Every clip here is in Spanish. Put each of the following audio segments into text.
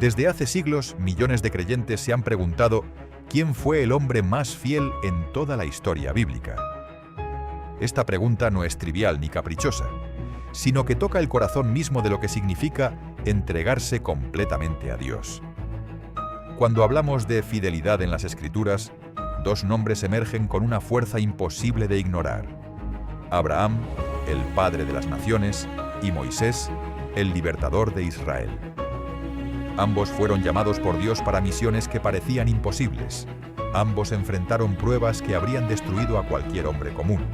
Desde hace siglos, millones de creyentes se han preguntado ¿quién fue el hombre más fiel en toda la historia bíblica? Esta pregunta no es trivial ni caprichosa, sino que toca el corazón mismo de lo que significa entregarse completamente a Dios. Cuando hablamos de fidelidad en las Escrituras, dos nombres emergen con una fuerza imposible de ignorar. Abraham, el padre de las naciones, y Moisés, el libertador de Israel. Ambos fueron llamados por Dios para misiones que parecían imposibles. Ambos enfrentaron pruebas que habrían destruido a cualquier hombre común.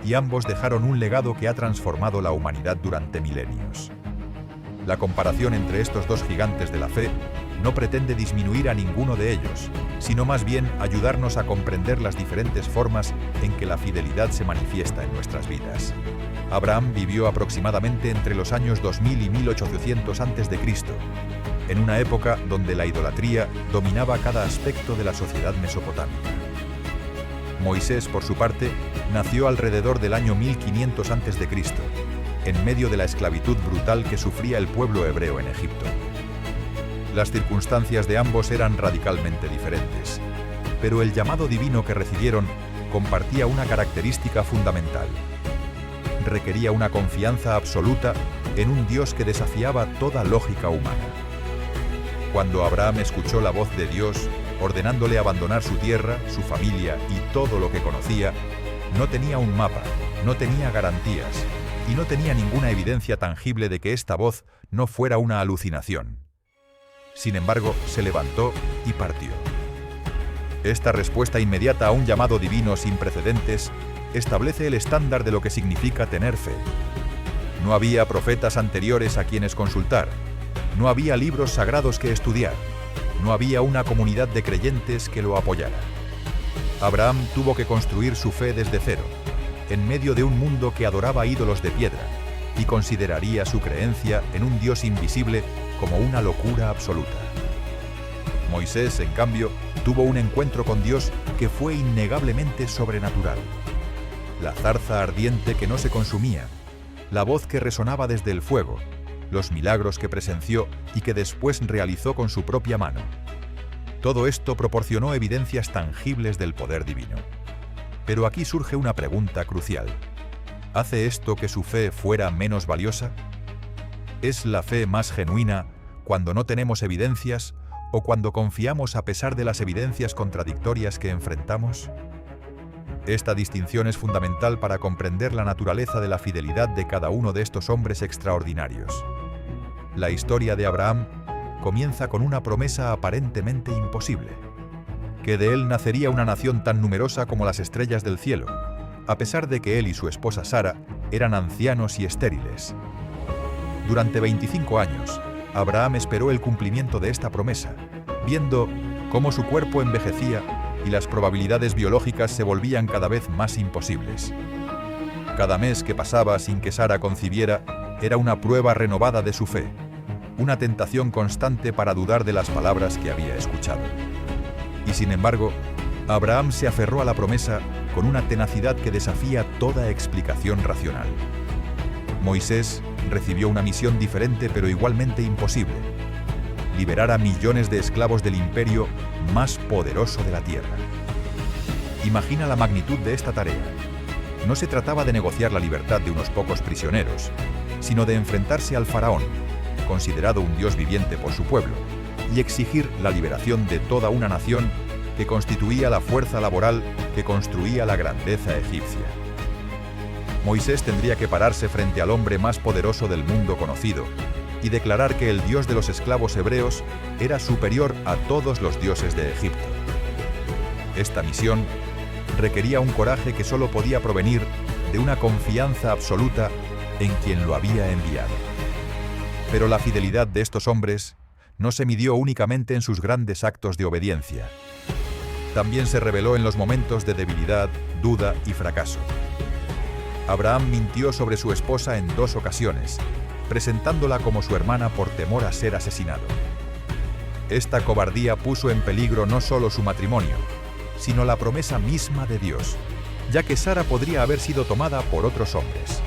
Y ambos dejaron un legado que ha transformado la humanidad durante milenios. La comparación entre estos dos gigantes de la fe no pretende disminuir a ninguno de ellos, sino más bien ayudarnos a comprender las diferentes formas en que la fidelidad se manifiesta en nuestras vidas. Abraham vivió aproximadamente entre los años 2000 y 1800 a.C., en una época donde la idolatría dominaba cada aspecto de la sociedad mesopotámica. Moisés, por su parte, nació alrededor del año 1500 a.C., en medio de la esclavitud brutal que sufría el pueblo hebreo en Egipto. Las circunstancias de ambos eran radicalmente diferentes, pero el llamado divino que recibieron compartía una característica fundamental. Requería una confianza absoluta en un Dios que desafiaba toda lógica humana. Cuando Abraham escuchó la voz de Dios, ordenándole abandonar su tierra, su familia y todo lo que conocía, no tenía un mapa, no tenía garantías y no tenía ninguna evidencia tangible de que esta voz no fuera una alucinación. Sin embargo, se levantó y partió. Esta respuesta inmediata a un llamado divino sin precedentes establece el estándar de lo que significa tener fe. No había profetas anteriores a quienes consultar, no había libros sagrados que estudiar, no había una comunidad de creyentes que lo apoyara. Abraham tuvo que construir su fe desde cero, en medio de un mundo que adoraba ídolos de piedra y consideraría su creencia en un Dios invisible como una locura absoluta. Moisés, en cambio, tuvo un encuentro con Dios que fue innegablemente sobrenatural. La zarza ardiente que no se consumía, la voz que resonaba desde el fuego, los milagros que presenció y que después realizó con su propia mano. Todo esto proporcionó evidencias tangibles del poder divino. Pero aquí surge una pregunta crucial. ¿Hace esto que su fe fuera menos valiosa? ¿Es la fe más genuina cuando no tenemos evidencias o cuando confiamos a pesar de las evidencias contradictorias que enfrentamos? Esta distinción es fundamental para comprender la naturaleza de la fidelidad de cada uno de estos hombres extraordinarios. La historia de Abraham comienza con una promesa aparentemente imposible, que de él nacería una nación tan numerosa como las estrellas del cielo, a pesar de que él y su esposa Sara eran ancianos y estériles. Durante 25 años, Abraham esperó el cumplimiento de esta promesa, viendo cómo su cuerpo envejecía y las probabilidades biológicas se volvían cada vez más imposibles. Cada mes que pasaba sin que Sara concibiera era una prueba renovada de su fe, una tentación constante para dudar de las palabras que había escuchado. Y sin embargo, Abraham se aferró a la promesa con una tenacidad que desafía toda explicación racional. Moisés recibió una misión diferente pero igualmente imposible: liberar a millones de esclavos del imperio más poderoso de la tierra. Imagina la magnitud de esta tarea. No se trataba de negociar la libertad de unos pocos prisioneros, sino de enfrentarse al faraón, considerado un dios viviente por su pueblo, y exigir la liberación de toda una nación que constituía la fuerza laboral que construía la grandeza egipcia. Moisés tendría que pararse frente al hombre más poderoso del mundo conocido y declarar que el Dios de los esclavos hebreos era superior a todos los dioses de Egipto. Esta misión requería un coraje que solo podía provenir de una confianza absoluta en quien lo había enviado. Pero la fidelidad de estos hombres no se midió únicamente en sus grandes actos de obediencia. También se reveló en los momentos de debilidad, duda y fracaso. Abraham mintió sobre su esposa en 2 ocasiones, presentándola como su hermana por temor a ser asesinado. Esta cobardía puso en peligro no solo su matrimonio, sino la promesa misma de Dios, ya que Sara podría haber sido tomada por otros hombres.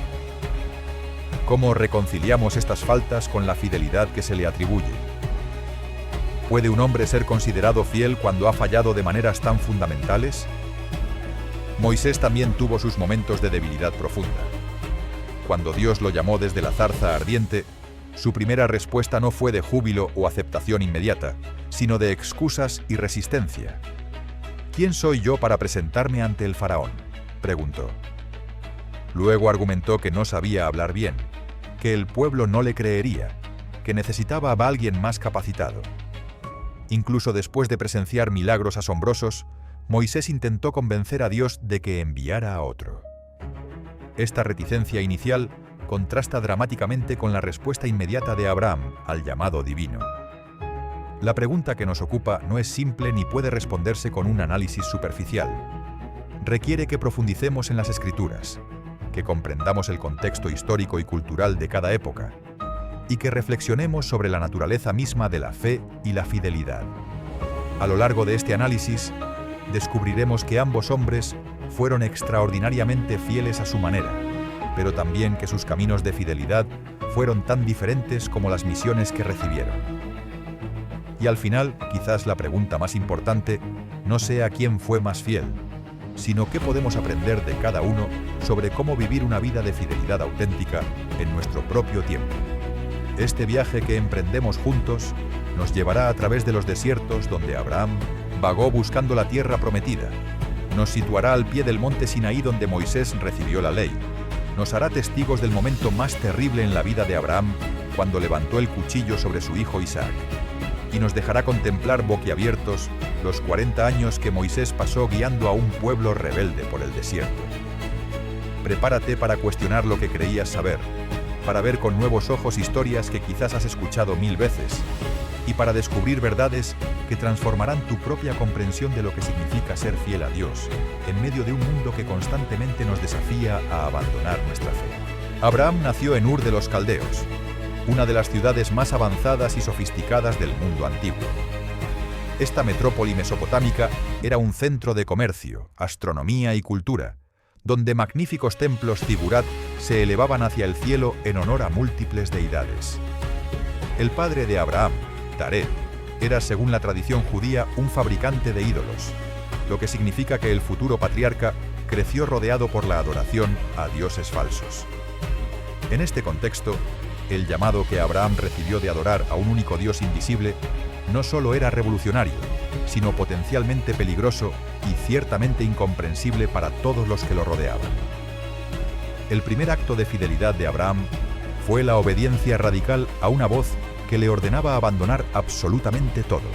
¿Cómo reconciliamos estas faltas con la fidelidad que se le atribuye? ¿Puede un hombre ser considerado fiel cuando ha fallado de maneras tan fundamentales? Moisés también tuvo sus momentos de debilidad profunda. Cuando Dios lo llamó desde la zarza ardiente, su primera respuesta no fue de júbilo o aceptación inmediata, sino de excusas y resistencia. ¿Quién soy yo para presentarme ante el faraón?, preguntó. Luego argumentó que no sabía hablar bien, que el pueblo no le creería, que necesitaba a alguien más capacitado. Incluso después de presenciar milagros asombrosos, Moisés intentó convencer a Dios de que enviara a otro. Esta reticencia inicial contrasta dramáticamente con la respuesta inmediata de Abraham al llamado divino. La pregunta que nos ocupa no es simple ni puede responderse con un análisis superficial. Requiere que profundicemos en las Escrituras, que comprendamos el contexto histórico y cultural de cada época, y que reflexionemos sobre la naturaleza misma de la fe y la fidelidad. A lo largo de este análisis, descubriremos que ambos hombres fueron extraordinariamente fieles a su manera, pero también que sus caminos de fidelidad fueron tan diferentes como las misiones que recibieron. Y al final, quizás la pregunta más importante no sea quién fue más fiel, sino qué podemos aprender de cada uno sobre cómo vivir una vida de fidelidad auténtica en nuestro propio tiempo. Este viaje que emprendemos juntos nos llevará a través de los desiertos donde Abraham vagó buscando la tierra prometida, nos situará al pie del monte Sinaí donde Moisés recibió la ley, nos hará testigos del momento más terrible en la vida de Abraham cuando levantó el cuchillo sobre su hijo Isaac, y nos dejará contemplar boquiabiertos los 40 años que Moisés pasó guiando a un pueblo rebelde por el desierto. Prepárate para cuestionar lo que creías saber, para ver con nuevos ojos historias que quizás has escuchado 1000 veces, y para descubrir verdades que transformarán tu propia comprensión de lo que significa ser fiel a Dios, en medio de un mundo que constantemente nos desafía a abandonar nuestra fe. Abraham nació en Ur de los Caldeos, una de las ciudades más avanzadas y sofisticadas del mundo antiguo. Esta metrópoli mesopotámica era un centro de comercio, astronomía y cultura, donde magníficos templos zigurat se elevaban hacia el cielo en honor a múltiples deidades. El padre de Abraham, Taré, era, según la tradición judía, un fabricante de ídolos, lo que significa que el futuro patriarca creció rodeado por la adoración a dioses falsos. En este contexto, el llamado que Abraham recibió de adorar a un único Dios invisible no solo era revolucionario, sino potencialmente peligroso y ciertamente incomprensible para todos los que lo rodeaban. El primer acto de fidelidad de Abraham fue la obediencia radical a una voz que le ordenaba abandonar absolutamente todo.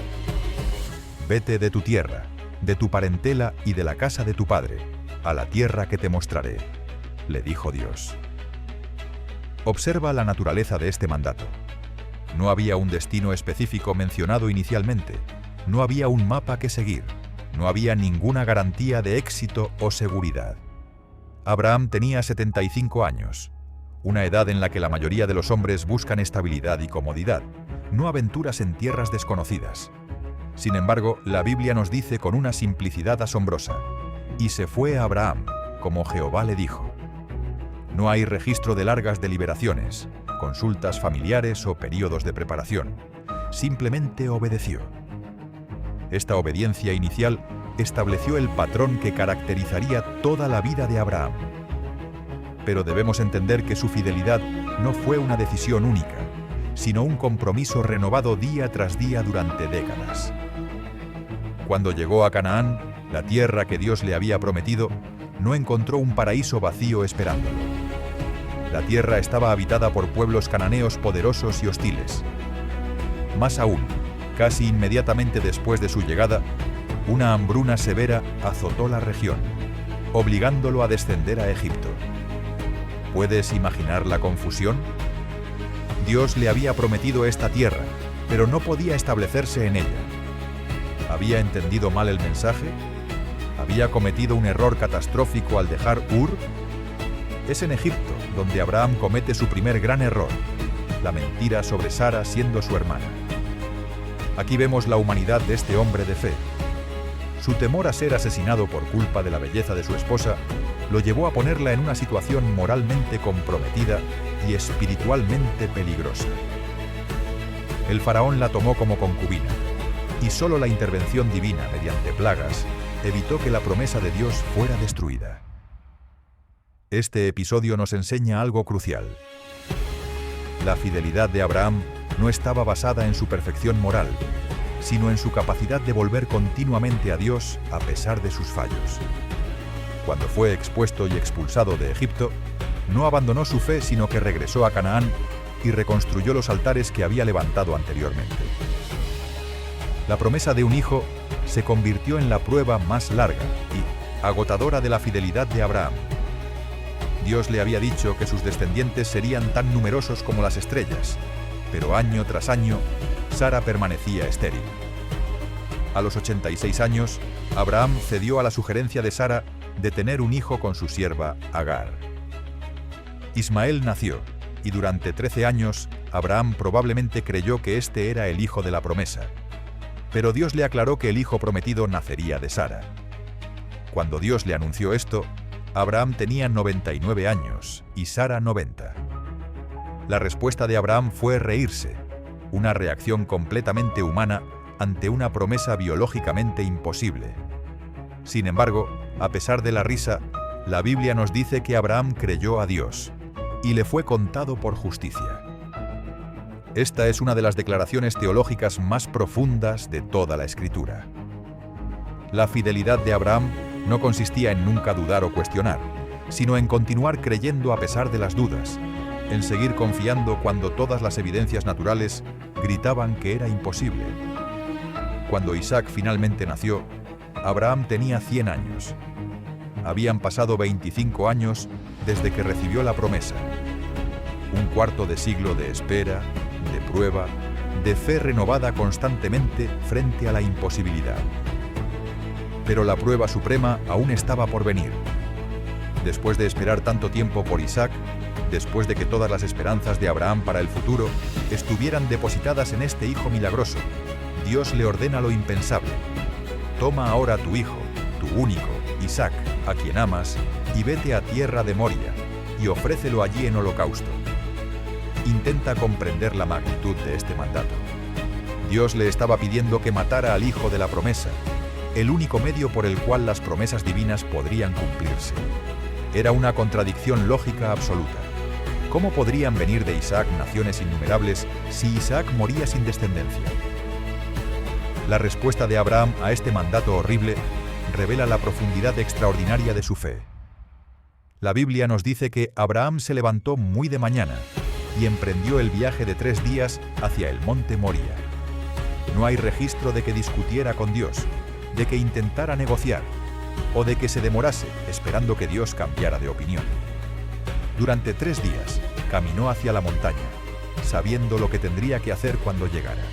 Vete de tu tierra, de tu parentela y de la casa de tu padre, a la tierra que te mostraré, le dijo Dios. Observa la naturaleza de este mandato. No había un destino específico mencionado inicialmente, no había un mapa que seguir, no había ninguna garantía de éxito o seguridad. Abraham tenía 75 años, una edad en la que la mayoría de los hombres buscan estabilidad y comodidad, no aventuras en tierras desconocidas. Sin embargo, la Biblia nos dice con una simplicidad asombrosa: y se fue Abraham, como Jehová le dijo. No hay registro de largas deliberaciones, consultas familiares o períodos de preparación. Simplemente obedeció. Esta obediencia inicial estableció el patrón que caracterizaría toda la vida de Abraham. Pero debemos entender que su fidelidad no fue una decisión única, sino un compromiso renovado día tras día durante décadas. Cuando llegó a Canaán, la tierra que Dios le había prometido, no encontró un paraíso vacío esperándolo. La tierra estaba habitada por pueblos cananeos poderosos y hostiles. Más aún, casi inmediatamente después de su llegada, una hambruna severa azotó la región, obligándolo a descender a Egipto. ¿Puedes imaginar la confusión? Dios le había prometido esta tierra, pero no podía establecerse en ella. ¿Había entendido mal el mensaje? ¿Había cometido un error catastrófico al dejar Ur? Es en Egipto donde Abraham comete su primer gran error, la mentira sobre Sara siendo su hermana. Aquí vemos la humanidad de este hombre de fe. Su temor a ser asesinado por culpa de la belleza de su esposa lo llevó a ponerla en una situación moralmente comprometida y espiritualmente peligrosa. El faraón la tomó como concubina, y solo la intervención divina mediante plagas evitó que la promesa de Dios fuera destruida. Este episodio nos enseña algo crucial. La fidelidad de Abraham no estaba basada en su perfección moral, sino en su capacidad de volver continuamente a Dios a pesar de sus fallos. Cuando fue expuesto y expulsado de Egipto, no abandonó su fe, sino que regresó a Canaán y reconstruyó los altares que había levantado anteriormente. La promesa de un hijo se convirtió en la prueba más larga y agotadora de la fidelidad de Abraham. Dios le había dicho que sus descendientes serían tan numerosos como las estrellas, pero año tras año, Sara permanecía estéril. A los 86 años, Abraham cedió a la sugerencia de Sara de tener un hijo con su sierva Agar. Ismael nació, y durante 13 años, Abraham probablemente creyó que este era el hijo de la promesa. Pero Dios le aclaró que el hijo prometido nacería de Sara. Cuando Dios le anunció esto, Abraham tenía 99 años y Sara 90. La respuesta de Abraham fue reírse, una reacción completamente humana ante una promesa biológicamente imposible. Sin embargo, a pesar de la risa, la Biblia nos dice que Abraham creyó a Dios y le fue contado por justicia. Esta es una de las declaraciones teológicas más profundas de toda la Escritura. La fidelidad de Abraham no consistía en nunca dudar o cuestionar, sino en continuar creyendo a pesar de las dudas, en seguir confiando cuando todas las evidencias naturales gritaban que era imposible. Cuando Isaac finalmente nació, Abraham tenía 100 años. Habían pasado 25 años desde que recibió la promesa. Un cuarto de siglo de espera, de prueba, de fe renovada constantemente frente a la imposibilidad. Pero la prueba suprema aún estaba por venir. Después de esperar tanto tiempo por Isaac, después de que todas las esperanzas de Abraham para el futuro estuvieran depositadas en este hijo milagroso, Dios le ordena lo impensable. Toma ahora a tu hijo, tu único, Isaac, a quien amas, y vete a tierra de Moria, y ofrécelo allí en holocausto. Intenta comprender la magnitud de este mandato. Dios le estaba pidiendo que matara al hijo de la promesa, el único medio por el cual las promesas divinas podrían cumplirse. Era una contradicción lógica absoluta. ¿Cómo podrían venir de Isaac naciones innumerables si Isaac moría sin descendencia? La respuesta de Abraham a este mandato horrible revela la profundidad extraordinaria de su fe. La Biblia nos dice que Abraham se levantó muy de mañana y emprendió el viaje de 3 días hacia el monte Moria. No hay registro de que discutiera con Dios, de que intentara negociar, o de que se demorase esperando que Dios cambiara de opinión. Durante 3 días caminó hacia la montaña, sabiendo lo que tendría que hacer cuando llegara.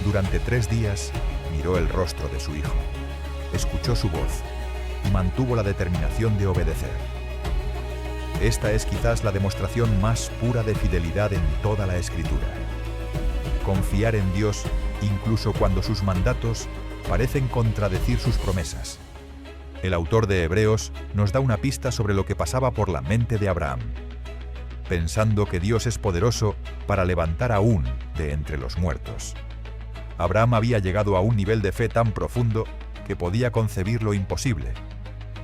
Durante 3 días miró el rostro de su hijo, escuchó su voz y mantuvo la determinación de obedecer. Esta es quizás la demostración más pura de fidelidad en toda la Escritura. Confiar en Dios incluso cuando sus mandatos parecen contradecir sus promesas. El autor de Hebreos nos da una pista sobre lo que pasaba por la mente de Abraham. Pensando que Dios es poderoso para levantar aún de entre los muertos. Abraham había llegado a un nivel de fe tan profundo que podía concebir lo imposible,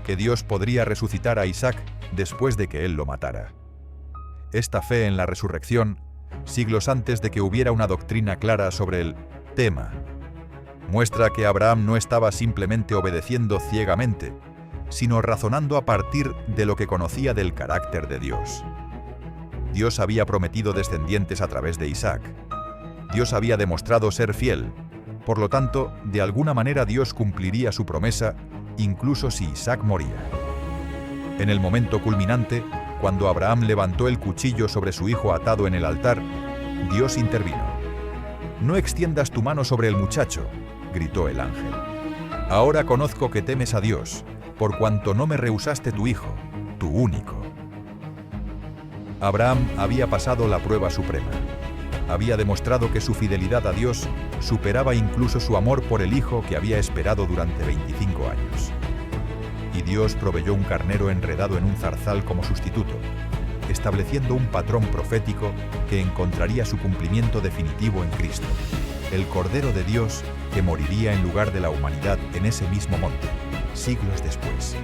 que Dios podría resucitar a Isaac después de que él lo matara. Esta fe en la resurrección, siglos antes de que hubiera una doctrina clara sobre el tema, muestra que Abraham no estaba simplemente obedeciendo ciegamente, sino razonando a partir de lo que conocía del carácter de Dios. Dios había prometido descendientes a través de Isaac. Dios había demostrado ser fiel. Por lo tanto, de alguna manera Dios cumpliría su promesa, incluso si Isaac moría. En el momento culminante, cuando Abraham levantó el cuchillo sobre su hijo atado en el altar, Dios intervino. «No extiendas tu mano sobre el muchacho», gritó el ángel. «Ahora conozco que temes a Dios, por cuanto no me rehusaste tu hijo, tu único». Abraham había pasado la prueba suprema. Había demostrado que su fidelidad a Dios superaba incluso su amor por el hijo que había esperado durante 25 años. Y Dios proveyó un carnero enredado en un zarzal como sustituto, estableciendo un patrón profético que encontraría su cumplimiento definitivo en Cristo. el Cordero de Dios que moriría en lugar de la humanidad en ese mismo monte, siglos después.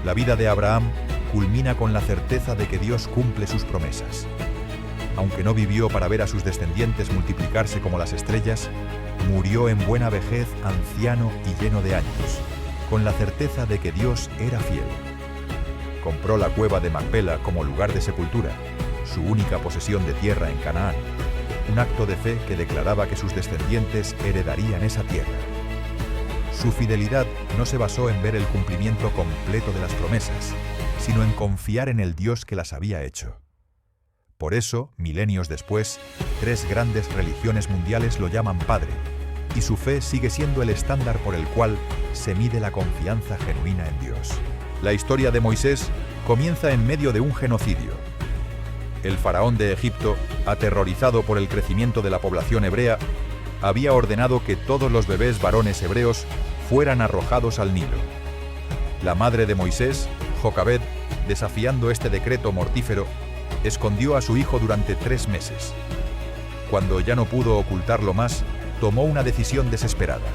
La vida de Abraham culmina con la certeza de que Dios cumple sus promesas. Aunque no vivió para ver a sus descendientes multiplicarse como las estrellas, murió en buena vejez, anciano y lleno de años, con la certeza de que Dios era fiel. Compró la cueva de Macpela como lugar de sepultura, su única posesión de tierra en Canaán, un acto de fe que declaraba que sus descendientes heredarían esa tierra. Su fidelidad no se basó en ver el cumplimiento completo de las promesas, sino en confiar en el Dios que las había hecho. Por eso, milenios después, 3 grandes religiones mundiales lo llaman Padre, y su fe sigue siendo el estándar por el cual se mide la confianza genuina en Dios. La historia de Moisés comienza en medio de un genocidio. El faraón de Egipto, aterrorizado por el crecimiento de la población hebrea, había ordenado que todos los bebés varones hebreos fueran arrojados al Nilo. La madre de Moisés, Jocabed, desafiando este decreto mortífero, escondió a su hijo durante 3 meses. Cuando ya no pudo ocultarlo más, tomó una decisión desesperada.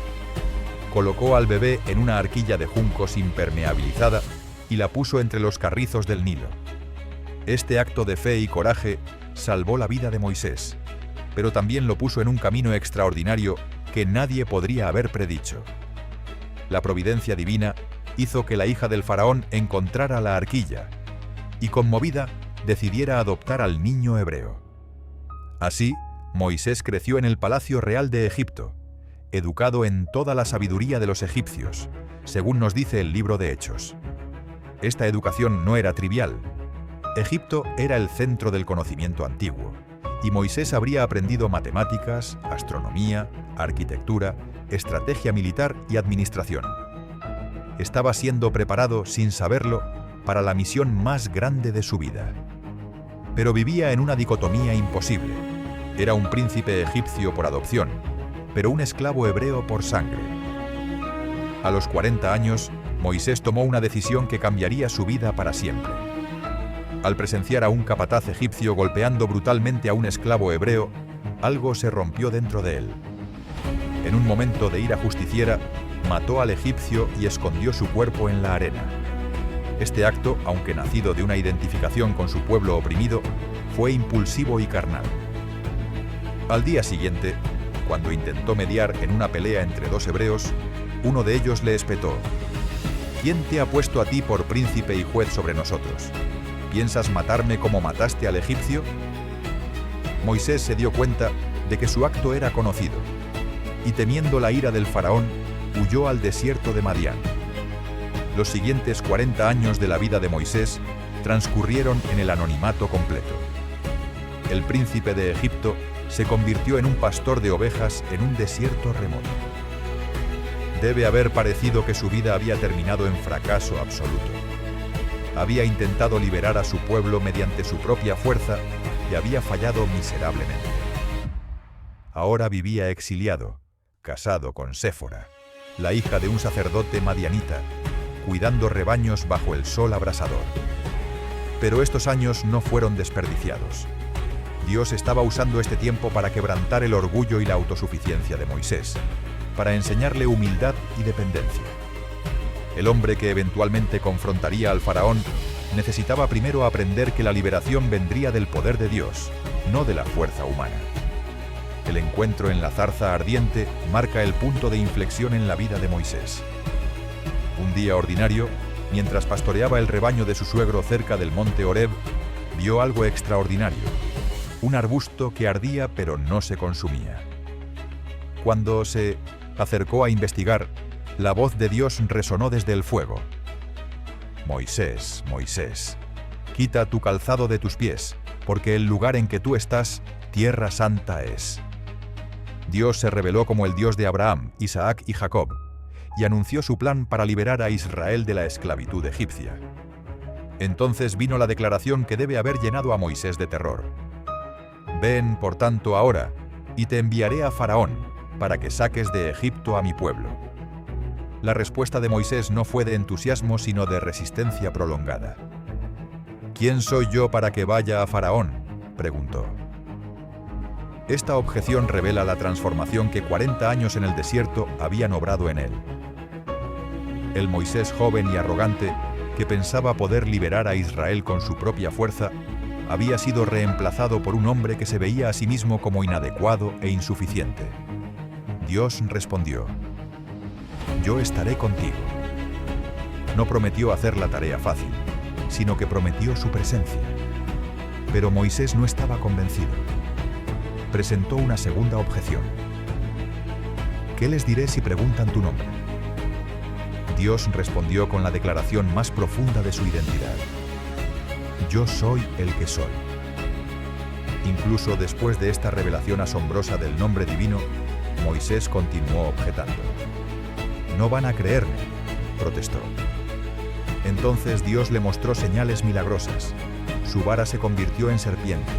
Colocó al bebé en una arquilla de juncos impermeabilizada y la puso entre los carrizos del Nilo. Este acto de fe y coraje salvó la vida de Moisés, pero también lo puso en un camino extraordinario que nadie podría haber predicho. La providencia divina hizo que la hija del faraón encontrara la arquilla y, conmovida, decidiera adoptar al niño hebreo. Así, Moisés creció en el palacio real de Egipto, educado en toda la sabiduría de los egipcios, según nos dice el libro de Hechos. Esta educación no era trivial. Egipto era el centro del conocimiento antiguo, y Moisés habría aprendido matemáticas, astronomía, arquitectura, estrategia militar y administración. Estaba siendo preparado, sin saberlo, para la misión más grande de su vida. Pero vivía en una dicotomía imposible. Era un príncipe egipcio por adopción, pero un esclavo hebreo por sangre. A los 40 años, Moisés tomó una decisión que cambiaría su vida para siempre. Al presenciar a un capataz egipcio golpeando brutalmente a un esclavo hebreo, algo se rompió dentro de él. En un momento de ira justiciera, mató al egipcio y escondió su cuerpo en la arena. Este acto, aunque nacido de una identificación con su pueblo oprimido, fue impulsivo y carnal. Al día siguiente, cuando intentó mediar en una pelea entre 2 hebreos, uno de ellos le espetó: ¿Quién te ha puesto a ti por príncipe y juez sobre nosotros? ¿Piensas matarme como mataste al egipcio? Moisés se dio cuenta de que su acto era conocido, y temiendo la ira del faraón, huyó al desierto de Madián. Los siguientes 40 años de la vida de Moisés transcurrieron en el anonimato completo. El príncipe de Egipto se convirtió en un pastor de ovejas en un desierto remoto. Debe haber parecido que su vida había terminado en fracaso absoluto. Había intentado liberar a su pueblo mediante su propia fuerza y había fallado miserablemente. Ahora vivía exiliado, casado con Séfora, la hija de un sacerdote madianita, cuidando rebaños bajo el sol abrasador. Pero estos años no fueron desperdiciados. Dios estaba usando este tiempo para quebrantar el orgullo y la autosuficiencia de Moisés, para enseñarle humildad y dependencia. El hombre que eventualmente confrontaría al faraón necesitaba primero aprender que la liberación vendría del poder de Dios, no de la fuerza humana. El encuentro en la zarza ardiente marca el punto de inflexión en la vida de Moisés. Un día ordinario, mientras pastoreaba el rebaño de su suegro cerca del monte Horeb, vio algo extraordinario: un arbusto que ardía pero no se consumía. Cuando se acercó a investigar, la voz de Dios resonó desde el fuego: Moisés, Moisés, quita tu calzado de tus pies, porque el lugar en que tú estás, tierra santa es. Dios se reveló como el Dios de Abraham, Isaac y Jacob, y anunció su plan para liberar a Israel de la esclavitud egipcia. Entonces vino la declaración que debe haber llenado a Moisés de terror: Ven, por tanto, ahora, y te enviaré a Faraón, para que saques de Egipto a mi pueblo. La respuesta de Moisés no fue de entusiasmo, sino de resistencia prolongada. ¿Quién soy yo para que vaya a Faraón?, preguntó. Esta objeción revela la transformación que 40 años en el desierto habían obrado en él. El Moisés joven y arrogante, que pensaba poder liberar a Israel con su propia fuerza, había sido reemplazado por un hombre que se veía a sí mismo como inadecuado e insuficiente. Dios respondió: «Yo estaré contigo». No prometió hacer la tarea fácil, sino que prometió su presencia. Pero Moisés no estaba convencido. Presentó una segunda objeción. «¿Qué les diré si preguntan tu nombre?». Dios respondió con la declaración más profunda de su identidad: «Yo soy el que soy». Incluso después de esta revelación asombrosa del nombre divino, Moisés continuó objetando. «No van a creerme», protestó. Entonces Dios le mostró señales milagrosas. Su vara se convirtió en serpiente,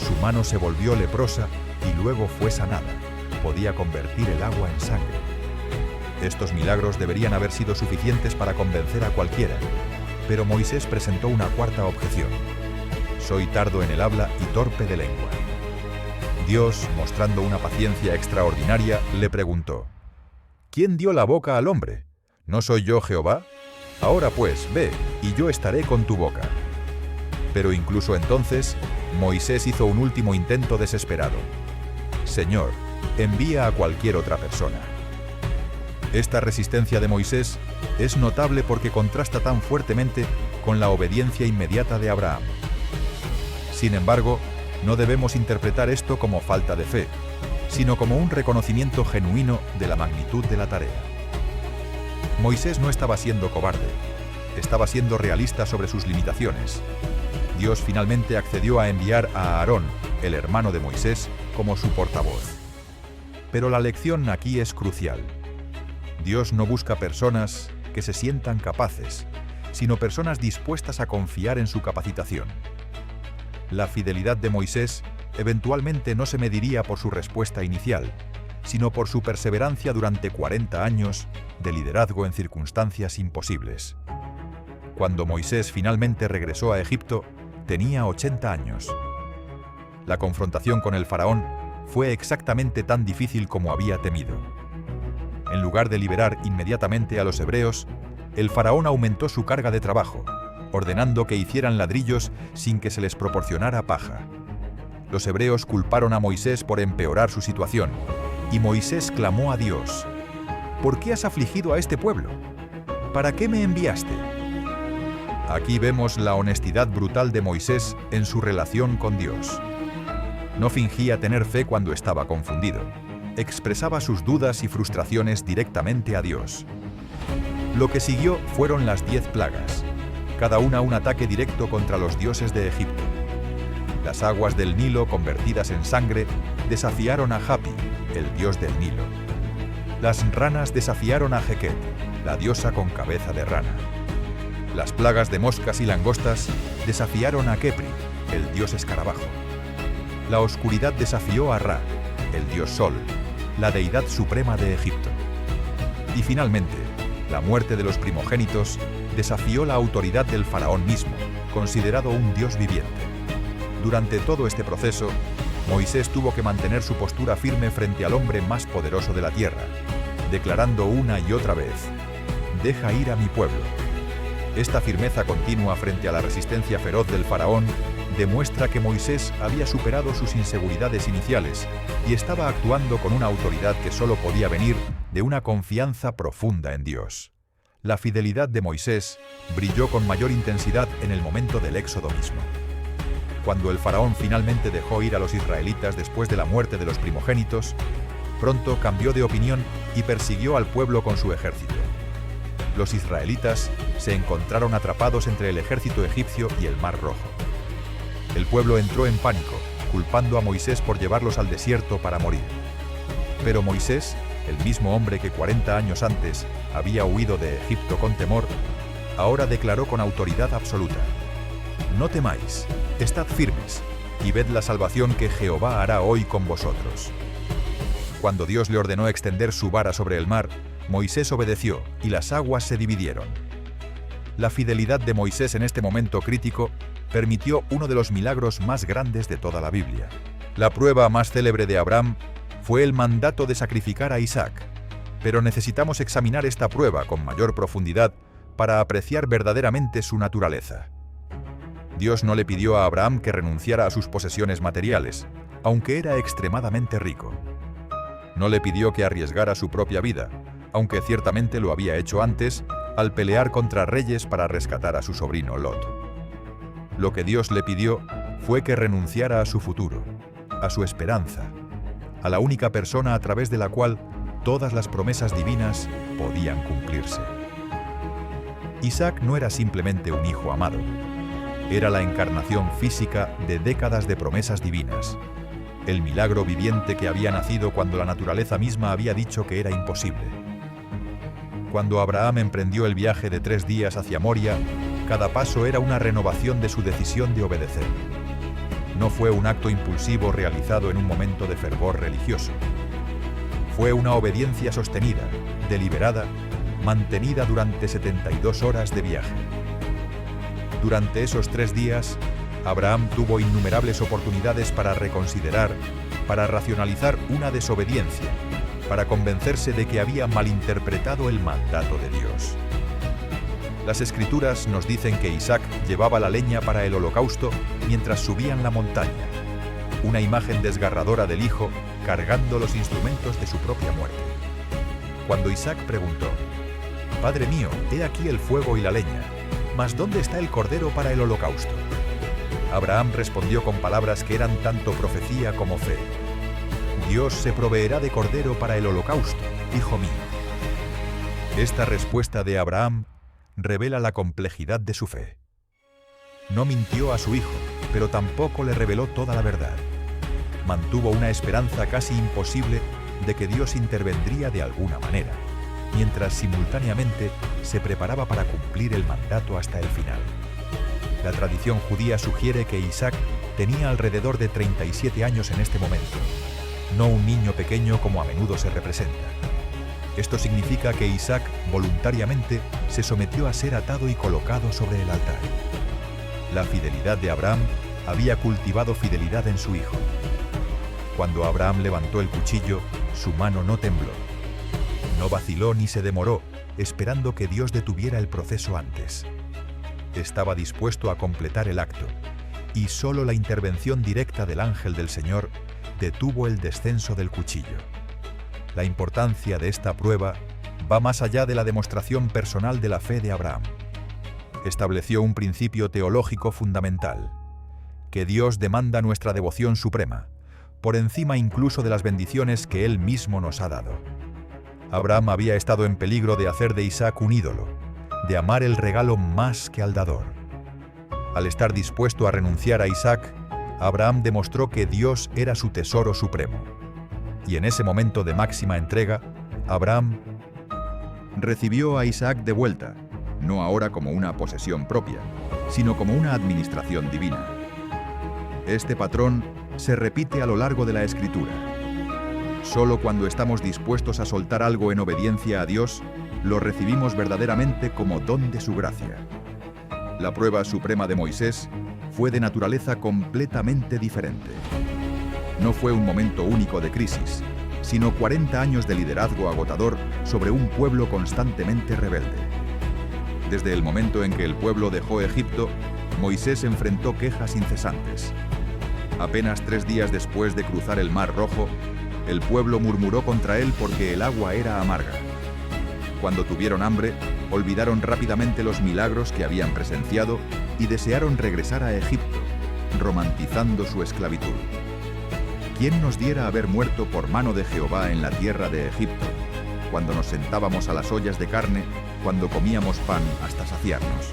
su mano se volvió leprosa y luego fue sanada. Podía convertir el agua en sangre. Estos milagros deberían haber sido suficientes para convencer a cualquiera, pero Moisés presentó una cuarta objeción: «Soy tardo en el habla y torpe de lengua». Dios, mostrando una paciencia extraordinaria, le preguntó: «¿Quién dio la boca al hombre? ¿No soy yo Jehová? Ahora pues, ve, y yo estaré con tu boca». Pero incluso entonces, Moisés hizo un último intento desesperado: «Señor, envía a cualquier otra persona». Esta resistencia de Moisés es notable porque contrasta tan fuertemente con la obediencia inmediata de Abraham. Sin embargo, no debemos interpretar esto como falta de fe, sino como un reconocimiento genuino de la magnitud de la tarea. Moisés no estaba siendo cobarde, estaba siendo realista sobre sus limitaciones. Dios finalmente accedió a enviar a Aarón, el hermano de Moisés, como su portavoz. Pero la lección aquí es crucial. Dios no busca personas que se sientan capaces, sino personas dispuestas a confiar en su capacitación. La fidelidad de Moisés eventualmente no se mediría por su respuesta inicial, sino por su perseverancia durante 40 años de liderazgo en circunstancias imposibles. Cuando Moisés finalmente regresó a Egipto, tenía 80 años. La confrontación con el faraón fue exactamente tan difícil como había temido. En lugar de liberar inmediatamente a los hebreos, el faraón aumentó su carga de trabajo, ordenando que hicieran ladrillos sin que se les proporcionara paja. Los hebreos culparon a Moisés por empeorar su situación, y Moisés clamó a Dios: «¿Por qué has afligido a este pueblo? ¿Para qué me enviaste?». Aquí vemos la honestidad brutal de Moisés en su relación con Dios. No fingía tener fe cuando estaba confundido. Expresaba sus dudas y frustraciones directamente a Dios. Lo que siguió fueron las 10 plagas, cada una un ataque directo contra los dioses de Egipto. Las aguas del Nilo, convertidas en sangre, desafiaron a Hapi, el dios del Nilo. Las ranas desafiaron a Heket, la diosa con cabeza de rana. Las plagas de moscas y langostas desafiaron a Kepri, el dios escarabajo. La oscuridad desafió a Ra, el dios Sol, la deidad suprema de Egipto. Y finalmente, la muerte de los primogénitos desafió la autoridad del faraón mismo, considerado un dios viviente. Durante todo este proceso, Moisés tuvo que mantener su postura firme frente al hombre más poderoso de la tierra, declarando una y otra vez: «Deja ir a mi pueblo». Esta firmeza continua frente a la resistencia feroz del faraón demuestra que Moisés había superado sus inseguridades iniciales y estaba actuando con una autoridad que solo podía venir de una confianza profunda en Dios. La fidelidad de Moisés brilló con mayor intensidad en el momento del éxodo mismo. Cuando el faraón finalmente dejó ir a los israelitas después de la muerte de los primogénitos, pronto cambió de opinión y persiguió al pueblo con su ejército. Los israelitas se encontraron atrapados entre el ejército egipcio y el Mar Rojo. El pueblo entró en pánico, culpando a Moisés por llevarlos al desierto para morir. Pero Moisés, el mismo hombre que 40 años antes había huido de Egipto con temor, ahora declaró con autoridad absoluta: «No temáis, estad firmes, y ved la salvación que Jehová hará hoy con vosotros». Cuando Dios le ordenó extender su vara sobre el mar, Moisés obedeció y las aguas se dividieron. La fidelidad de Moisés en este momento crítico permitió uno de los milagros más grandes de toda la Biblia. La prueba más célebre de Abraham fue el mandato de sacrificar a Isaac, pero necesitamos examinar esta prueba con mayor profundidad para apreciar verdaderamente su naturaleza. Dios no le pidió a Abraham que renunciara a sus posesiones materiales, aunque era extremadamente rico. No le pidió que arriesgara su propia vida, aunque ciertamente lo había hecho antes al pelear contra reyes para rescatar a su sobrino Lot. Lo que Dios le pidió fue que renunciara a su futuro, a su esperanza, a la única persona a través de la cual todas las promesas divinas podían cumplirse. Isaac no era simplemente un hijo amado, era la encarnación física de décadas de promesas divinas, el milagro viviente que había nacido cuando la naturaleza misma había dicho que era imposible. Cuando Abraham emprendió el viaje de 3 días hacia Moria, cada paso era una renovación de su decisión de obedecer. No fue un acto impulsivo realizado en un momento de fervor religioso. Fue una obediencia sostenida, deliberada, mantenida durante 72 horas de viaje. Durante esos 3 días, Abraham tuvo innumerables oportunidades para reconsiderar, para racionalizar una desobediencia, para convencerse de que había malinterpretado el mandato de Dios. Las Escrituras nos dicen que Isaac llevaba la leña para el holocausto mientras subían la montaña, una imagen desgarradora del hijo cargando los instrumentos de su propia muerte. Cuando Isaac preguntó: «Padre mío, he aquí el fuego y la leña, mas ¿dónde está el cordero para el holocausto?», Abraham respondió con palabras que eran tanto profecía como fe: «Dios se proveerá de cordero para el holocausto, hijo mío». Esta respuesta de Abraham revela la complejidad de su fe. No mintió a su hijo, pero tampoco le reveló toda la verdad. Mantuvo una esperanza casi imposible de que Dios intervendría de alguna manera, mientras simultáneamente se preparaba para cumplir el mandato hasta el final. La tradición judía sugiere que Isaac tenía alrededor de 37 años en este momento, no un niño pequeño como a menudo se representa. Esto significa que Isaac voluntariamente se sometió a ser atado y colocado sobre el altar. La fidelidad de Abraham había cultivado fidelidad en su hijo. Cuando Abraham levantó el cuchillo, su mano no tembló. No vaciló ni se demoró, esperando que Dios detuviera el proceso antes. Estaba dispuesto a completar el acto, y solo la intervención directa del ángel del Señor detuvo el descenso del cuchillo. La importancia de esta prueba va más allá de la demostración personal de la fe de Abraham. Estableció un principio teológico fundamental, que Dios demanda nuestra devoción suprema, por encima incluso de las bendiciones que Él mismo nos ha dado. Abraham había estado en peligro de hacer de Isaac un ídolo, de amar el regalo más que al dador. Al estar dispuesto a renunciar a Isaac, Abraham demostró que Dios era su tesoro supremo. Y en ese momento de máxima entrega, Abraham recibió a Isaac de vuelta, no ahora como una posesión propia, sino como una administración divina. Este patrón se repite a lo largo de la Escritura. Solo cuando estamos dispuestos a soltar algo en obediencia a Dios, lo recibimos verdaderamente como don de su gracia. La prueba suprema de Moisés fue de naturaleza completamente diferente. No fue un momento único de crisis, sino 40 años de liderazgo agotador sobre un pueblo constantemente rebelde. Desde el momento en que el pueblo dejó Egipto, Moisés enfrentó quejas incesantes. Apenas 3 días después de cruzar el Mar Rojo, el pueblo murmuró contra él porque el agua era amarga. Cuando tuvieron hambre, olvidaron rápidamente los milagros que habían presenciado y desearon regresar a Egipto, romantizando su esclavitud. ¿Quién nos diera haber muerto por mano de Jehová en la tierra de Egipto, cuando nos sentábamos a las ollas de carne, cuando comíamos pan hasta saciarnos?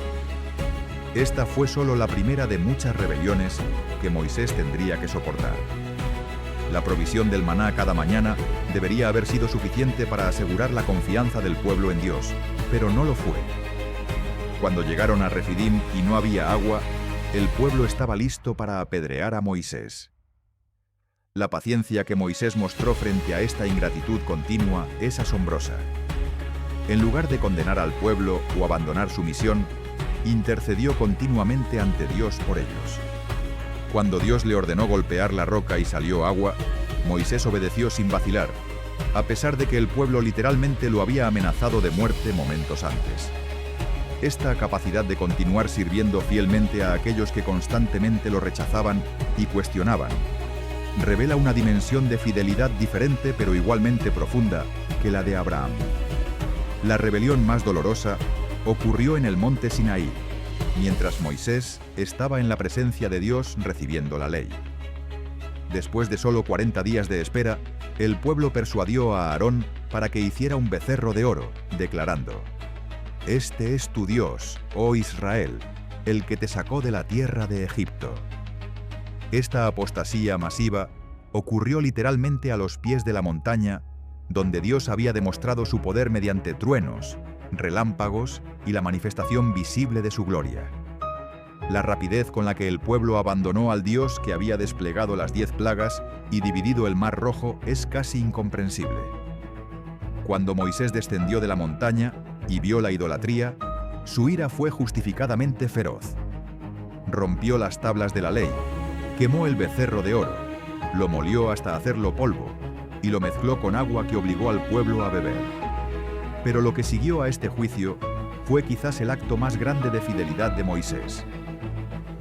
Esta fue solo la primera de muchas rebeliones que Moisés tendría que soportar. La provisión del maná cada mañana debería haber sido suficiente para asegurar la confianza del pueblo en Dios, pero no lo fue. Cuando llegaron a Refidim y no había agua, el pueblo estaba listo para apedrear a Moisés. La paciencia que Moisés mostró frente a esta ingratitud continua es asombrosa. En lugar de condenar al pueblo o abandonar su misión, intercedió continuamente ante Dios por ellos. Cuando Dios le ordenó golpear la roca y salió agua, Moisés obedeció sin vacilar, a pesar de que el pueblo literalmente lo había amenazado de muerte momentos antes. Esta capacidad de continuar sirviendo fielmente a aquellos que constantemente lo rechazaban y cuestionaban, revela una dimensión de fidelidad diferente pero igualmente profunda que la de Abraham. La rebelión más dolorosa ocurrió en el monte Sinaí, mientras Moisés estaba en la presencia de Dios recibiendo la ley. Después de solo 40 días de espera, el pueblo persuadió a Aarón para que hiciera un becerro de oro, declarando: «Este es tu Dios, oh Israel, el que te sacó de la tierra de Egipto». Esta apostasía masiva ocurrió literalmente a los pies de la montaña, donde Dios había demostrado su poder mediante truenos, relámpagos y la manifestación visible de su gloria. La rapidez con la que el pueblo abandonó al Dios que había desplegado las 10 plagas y dividido el Mar Rojo es casi incomprensible. Cuando Moisés descendió de la montaña y vio la idolatría, su ira fue justificadamente feroz. Rompió las tablas de la ley, quemó el becerro de oro, lo molió hasta hacerlo polvo y lo mezcló con agua que obligó al pueblo a beber. Pero lo que siguió a este juicio fue quizás el acto más grande de fidelidad de Moisés.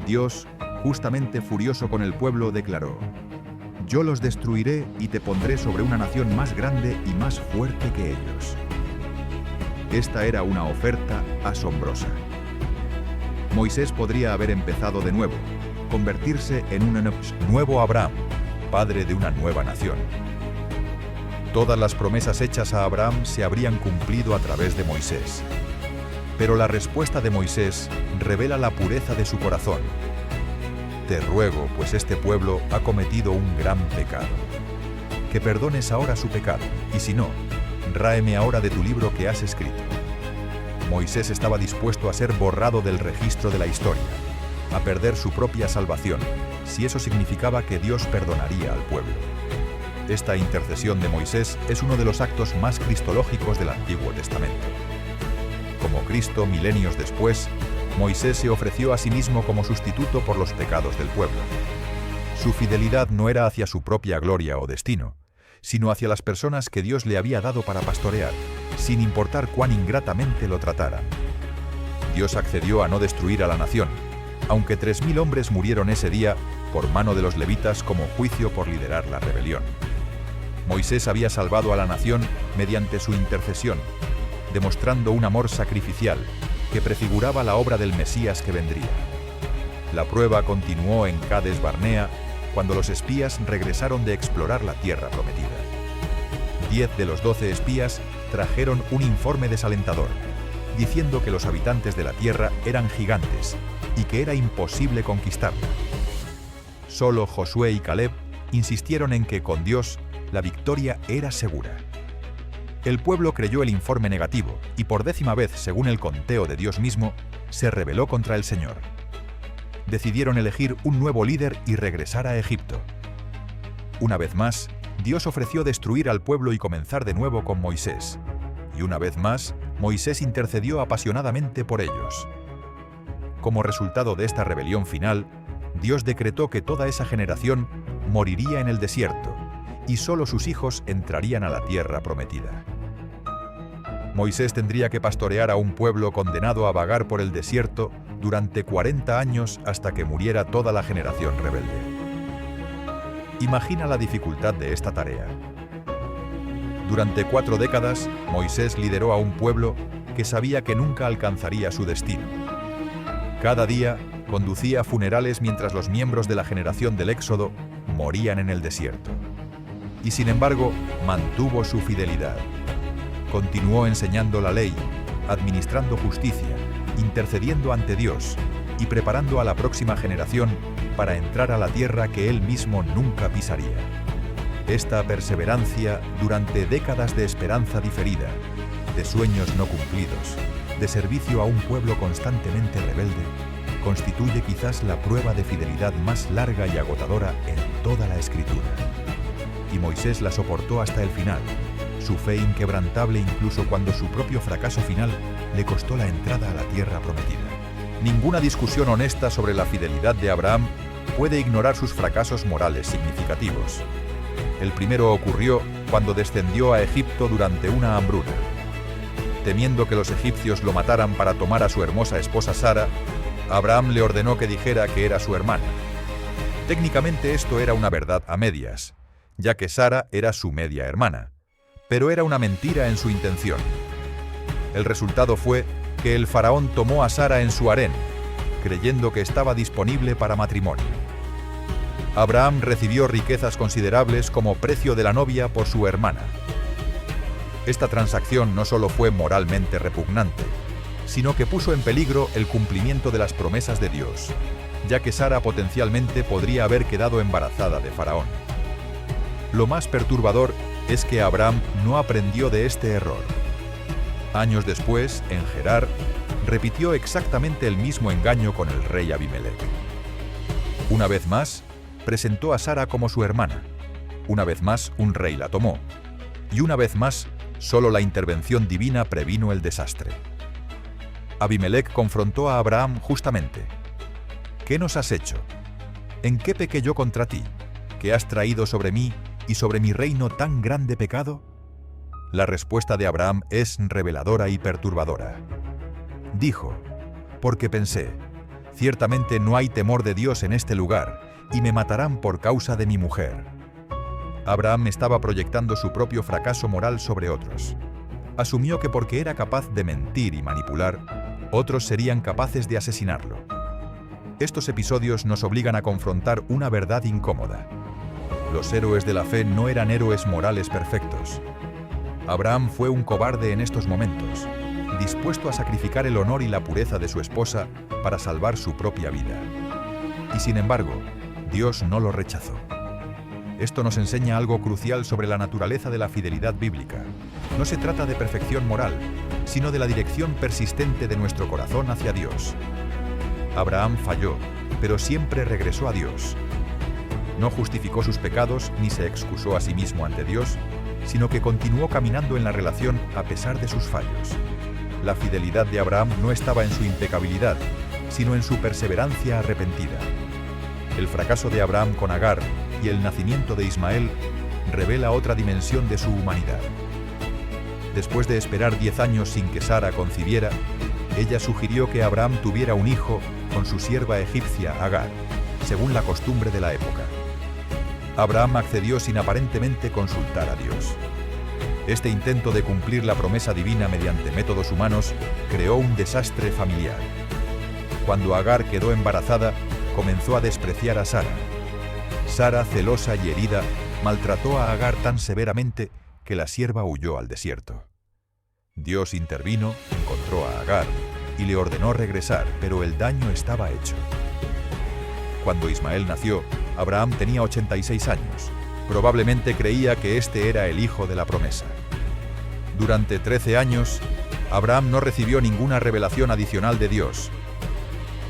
Dios, justamente furioso con el pueblo, declaró: «Yo los destruiré y te pondré sobre una nación más grande y más fuerte que ellos». Esta era una oferta asombrosa. Moisés podría haber empezado de nuevo, convertirse en un nuevo Abraham, padre de una nueva nación. Todas las promesas hechas a Abraham se habrían cumplido a través de Moisés. Pero la respuesta de Moisés revela la pureza de su corazón. «Te ruego, pues este pueblo ha cometido un gran pecado, que perdones ahora su pecado, y si no, ráeme ahora de tu libro que has escrito». Moisés estaba dispuesto a ser borrado del registro de la historia, a perder su propia salvación, si eso significaba que Dios perdonaría al pueblo. Esta intercesión de Moisés es uno de los actos más cristológicos del Antiguo Testamento. Como Cristo, milenios después, Moisés se ofreció a sí mismo como sustituto por los pecados del pueblo. Su fidelidad no era hacia su propia gloria o destino, sino hacia las personas que Dios le había dado para pastorear, sin importar cuán ingratamente lo trataran. Dios accedió a no destruir a la nación, aunque 3000 hombres murieron ese día por mano de los levitas como juicio por liderar la rebelión. Moisés había salvado a la nación mediante su intercesión, demostrando un amor sacrificial que prefiguraba la obra del Mesías que vendría. La prueba continuó en Cades Barnea, cuando los espías regresaron de explorar la tierra prometida. 10 de los 12 espías trajeron un informe desalentador, diciendo que los habitantes de la tierra eran gigantes y que era imposible conquistarla. Solo Josué y Caleb insistieron en que con Dios la victoria era segura. El pueblo creyó el informe negativo y por 10ª vez, según el conteo de Dios mismo, se rebeló contra el Señor. Decidieron elegir un nuevo líder y regresar a Egipto. Una vez más, Dios ofreció destruir al pueblo y comenzar de nuevo con Moisés. Y una vez más, Moisés intercedió apasionadamente por ellos. Como resultado de esta rebelión final, Dios decretó que toda esa generación moriría en el desierto y solo sus hijos entrarían a la tierra prometida. Moisés tendría que pastorear a un pueblo condenado a vagar por el desierto durante 40 años hasta que muriera toda la generación rebelde. Imagina la dificultad de esta tarea. Durante 4 décadas, Moisés lideró a un pueblo que sabía que nunca alcanzaría su destino. Cada día, conducía funerales mientras los miembros de la generación del Éxodo morían en el desierto. Y sin embargo, mantuvo su fidelidad. Continuó enseñando la ley, administrando justicia, intercediendo ante Dios y preparando a la próxima generación para entrar a la tierra que él mismo nunca pisaría. Esta perseverancia durante décadas de esperanza diferida, de sueños no cumplidos, de servicio a un pueblo constantemente rebelde, constituye quizás la prueba de fidelidad más larga y agotadora en toda la Escritura. Y Moisés la soportó hasta el final, su fe inquebrantable incluso cuando su propio fracaso final le costó la entrada a la tierra prometida. Ninguna discusión honesta sobre la fidelidad de Abraham puede ignorar sus fracasos morales significativos. El primero ocurrió cuando descendió a Egipto durante una hambruna. Temiendo que los egipcios lo mataran para tomar a su hermosa esposa Sara, Abraham le ordenó que dijera que era su hermana. Técnicamente esto era una verdad a medias, ya que Sara era su media hermana, pero era una mentira en su intención. El resultado fue que el faraón tomó a Sara en su harén, creyendo que estaba disponible para matrimonio. Abraham recibió riquezas considerables como precio de la novia por su hermana. Esta transacción no solo fue moralmente repugnante, sino que puso en peligro el cumplimiento de las promesas de Dios, ya que Sara potencialmente podría haber quedado embarazada de Faraón. Lo más perturbador es que Abraham no aprendió de este error. Años después, en Gerar, repitió exactamente el mismo engaño con el rey Abimelec. Una vez más, presentó a Sara como su hermana. Una vez más, un rey la tomó. Y una vez más, solo la intervención divina previno el desastre. Abimelec confrontó a Abraham justamente. ¿Qué nos has hecho? ¿En qué pequé yo contra ti, que has traído sobre mí y sobre mi reino tan grande pecado? La respuesta de Abraham es reveladora y perturbadora. Dijo, porque pensé, ciertamente no hay temor de Dios en este lugar, y me matarán por causa de mi mujer. Abraham estaba proyectando su propio fracaso moral sobre otros. Asumió que porque era capaz de mentir y manipular, otros serían capaces de asesinarlo. Estos episodios nos obligan a confrontar una verdad incómoda. Los héroes de la fe no eran héroes morales perfectos. Abraham fue un cobarde en estos momentos, dispuesto a sacrificar el honor y la pureza de su esposa para salvar su propia vida. Y sin embargo, Dios no lo rechazó. Esto nos enseña algo crucial sobre la naturaleza de la fidelidad bíblica. No se trata de perfección moral, sino de la dirección persistente de nuestro corazón hacia Dios. Abraham falló, pero siempre regresó a Dios. No justificó sus pecados ni se excusó a sí mismo ante Dios, sino que continuó caminando en la relación a pesar de sus fallos. La fidelidad de Abraham no estaba en su impecabilidad, sino en su perseverancia arrepentida. El fracaso de Abraham con Agar y el nacimiento de Ismael revela otra dimensión de su humanidad. Después de esperar 10 años sin que Sara concibiera, ella sugirió que Abraham tuviera un hijo con su sierva egipcia Agar, según la costumbre de la época. Abraham accedió sin aparentemente consultar a Dios. Este intento de cumplir la promesa divina mediante métodos humanos creó un desastre familiar. Cuando Agar quedó embarazada, comenzó a despreciar a Sara. Sara, celosa y herida, maltrató a Agar tan severamente que la sierva huyó al desierto. Dios intervino, encontró a Agar y le ordenó regresar, pero el daño estaba hecho. Cuando Ismael nació, Abraham tenía 86 años. Probablemente creía que este era el hijo de la promesa. Durante 13 años, Abraham no recibió ninguna revelación adicional de Dios.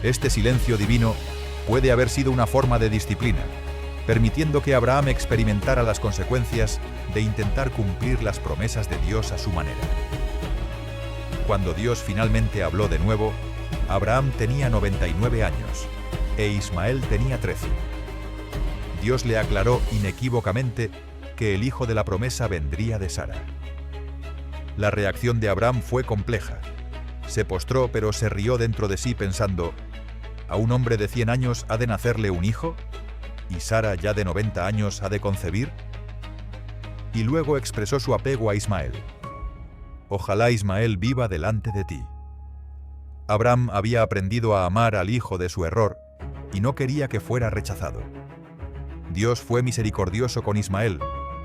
Este silencio divino puede haber sido una forma de disciplina, permitiendo que Abraham experimentara las consecuencias de intentar cumplir las promesas de Dios a su manera. Cuando Dios finalmente habló de nuevo, Abraham tenía 99 años e Ismael tenía 13. Dios le aclaró inequívocamente que el hijo de la promesa vendría de Sara. La reacción de Abraham fue compleja. Se postró, pero se rió dentro de sí pensando, ¿a un hombre de 100 años ha de nacerle un hijo? ¿Y Sara, ya de 90 años, ha de concebir? Y luego expresó su apego a Ismael. Ojalá Ismael viva delante de ti. Abraham había aprendido a amar al hijo de su error y no quería que fuera rechazado. Dios fue misericordioso con Ismael,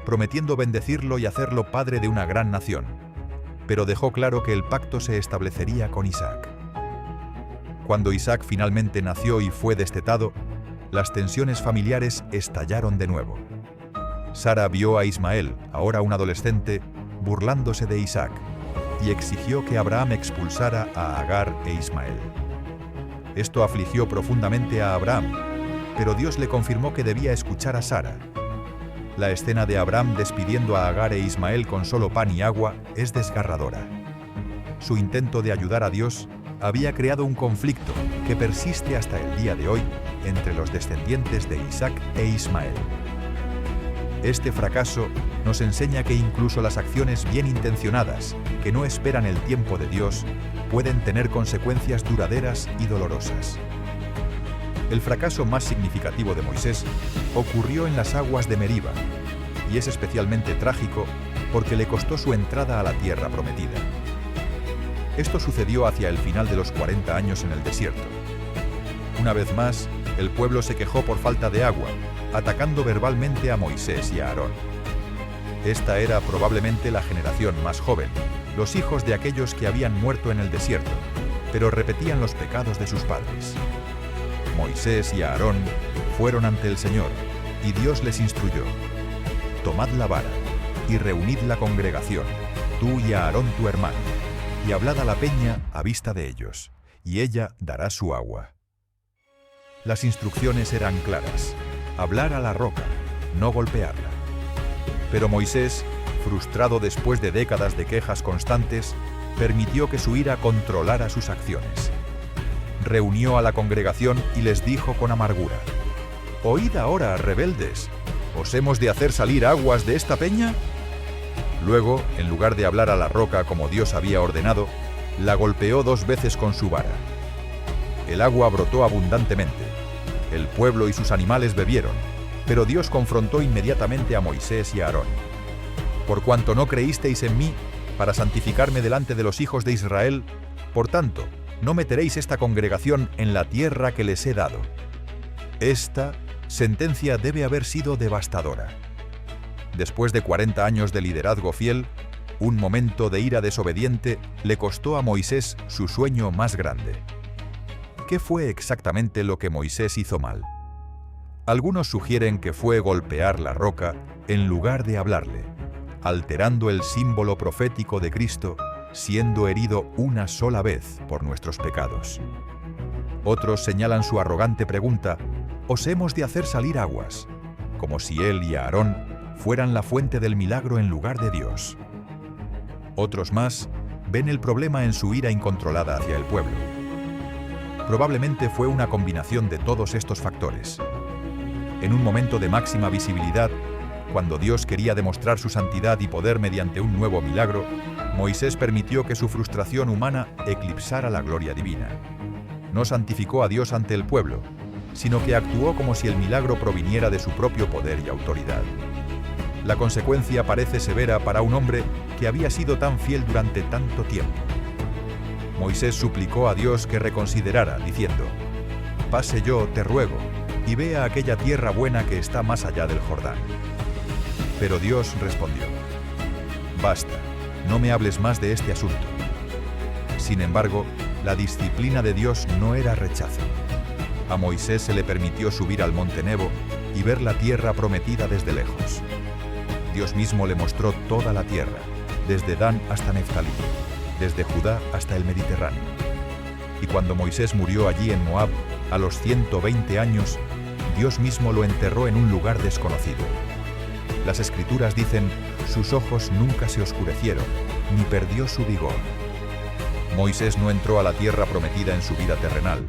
prometiendo bendecirlo y hacerlo padre de una gran nación, pero dejó claro que el pacto se establecería con Isaac. Cuando Isaac finalmente nació y fue destetado, las tensiones familiares estallaron de nuevo. Sara vio a Ismael, ahora un adolescente, burlándose de Isaac, y exigió que Abraham expulsara a Agar e Ismael. Esto afligió profundamente a Abraham, pero Dios le confirmó que debía escuchar a Sara. La escena de Abraham despidiendo a Agar e Ismael con solo pan y agua es desgarradora. Su intento de ayudar a Dios había creado un conflicto que persiste hasta el día de hoy entre los descendientes de Isaac e Ismael. Este fracaso nos enseña que incluso las acciones bien intencionadas, que no esperan el tiempo de Dios, pueden tener consecuencias duraderas y dolorosas. El fracaso más significativo de Moisés ocurrió en las aguas de Meriba, y es especialmente trágico porque le costó su entrada a la tierra prometida. Esto sucedió hacia el final de los 40 años en el desierto. Una vez más, el pueblo se quejó por falta de agua, atacando verbalmente a Moisés y a Aarón. Esta era probablemente la generación más joven, los hijos de aquellos que habían muerto en el desierto, pero repetían los pecados de sus padres. Moisés y Aarón fueron ante el Señor, y Dios les instruyó: tomad la vara, y reunid la congregación, tú y Aarón tu hermano, y hablad a la peña a vista de ellos, y ella dará su agua. Las instrucciones eran claras: hablar a la roca, no golpearla. Pero Moisés, frustrado después de décadas de quejas constantes, permitió que su ira controlara sus acciones. Reunió a la congregación y les dijo con amargura: «Oíd ahora, rebeldes, ¿os hemos de hacer salir aguas de esta peña?». Luego, en lugar de hablar a la roca como Dios había ordenado, la golpeó 2 veces con su vara. El agua brotó abundantemente. El pueblo y sus animales bebieron, pero Dios confrontó inmediatamente a Moisés y a Aarón. «Por cuanto no creísteis en mí, para santificarme delante de los hijos de Israel, por tanto, no meteréis esta congregación en la tierra que les he dado». Esta sentencia debe haber sido devastadora. Después de 40 años de liderazgo fiel, un momento de ira desobediente le costó a Moisés su sueño más grande. ¿Qué fue exactamente lo que Moisés hizo mal? Algunos sugieren que fue golpear la roca en lugar de hablarle, alterando el símbolo profético de Cristo, siendo herido una sola vez por nuestros pecados. Otros señalan su arrogante pregunta: «¿Os hemos de hacer salir aguas?», como si él y Aarón fueran la fuente del milagro en lugar de Dios. Otros más ven el problema en su ira incontrolada hacia el pueblo. Probablemente fue una combinación de todos estos factores. En un momento de máxima visibilidad, cuando Dios quería demostrar su santidad y poder mediante un nuevo milagro, Moisés permitió que su frustración humana eclipsara la gloria divina. No santificó a Dios ante el pueblo, sino que actuó como si el milagro proviniera de su propio poder y autoridad. La consecuencia parece severa para un hombre que había sido tan fiel durante tanto tiempo. Moisés suplicó a Dios que reconsiderara, diciendo: «Pase yo, te ruego, y vea aquella tierra buena que está más allá del Jordán». Pero Dios respondió: «Basta, no me hables más de este asunto». Sin embargo, la disciplina de Dios no era rechazo. A Moisés se le permitió subir al monte Nebo y ver la tierra prometida desde lejos. Dios mismo le mostró toda la tierra, desde Dan hasta Neftalí, desde Judá hasta el Mediterráneo. Y cuando Moisés murió allí en Moab, a los 120 años, Dios mismo lo enterró en un lugar desconocido. Las Escrituras dicen: «Sus ojos nunca se oscurecieron, ni perdió su vigor». Moisés no entró a la tierra prometida en su vida terrenal,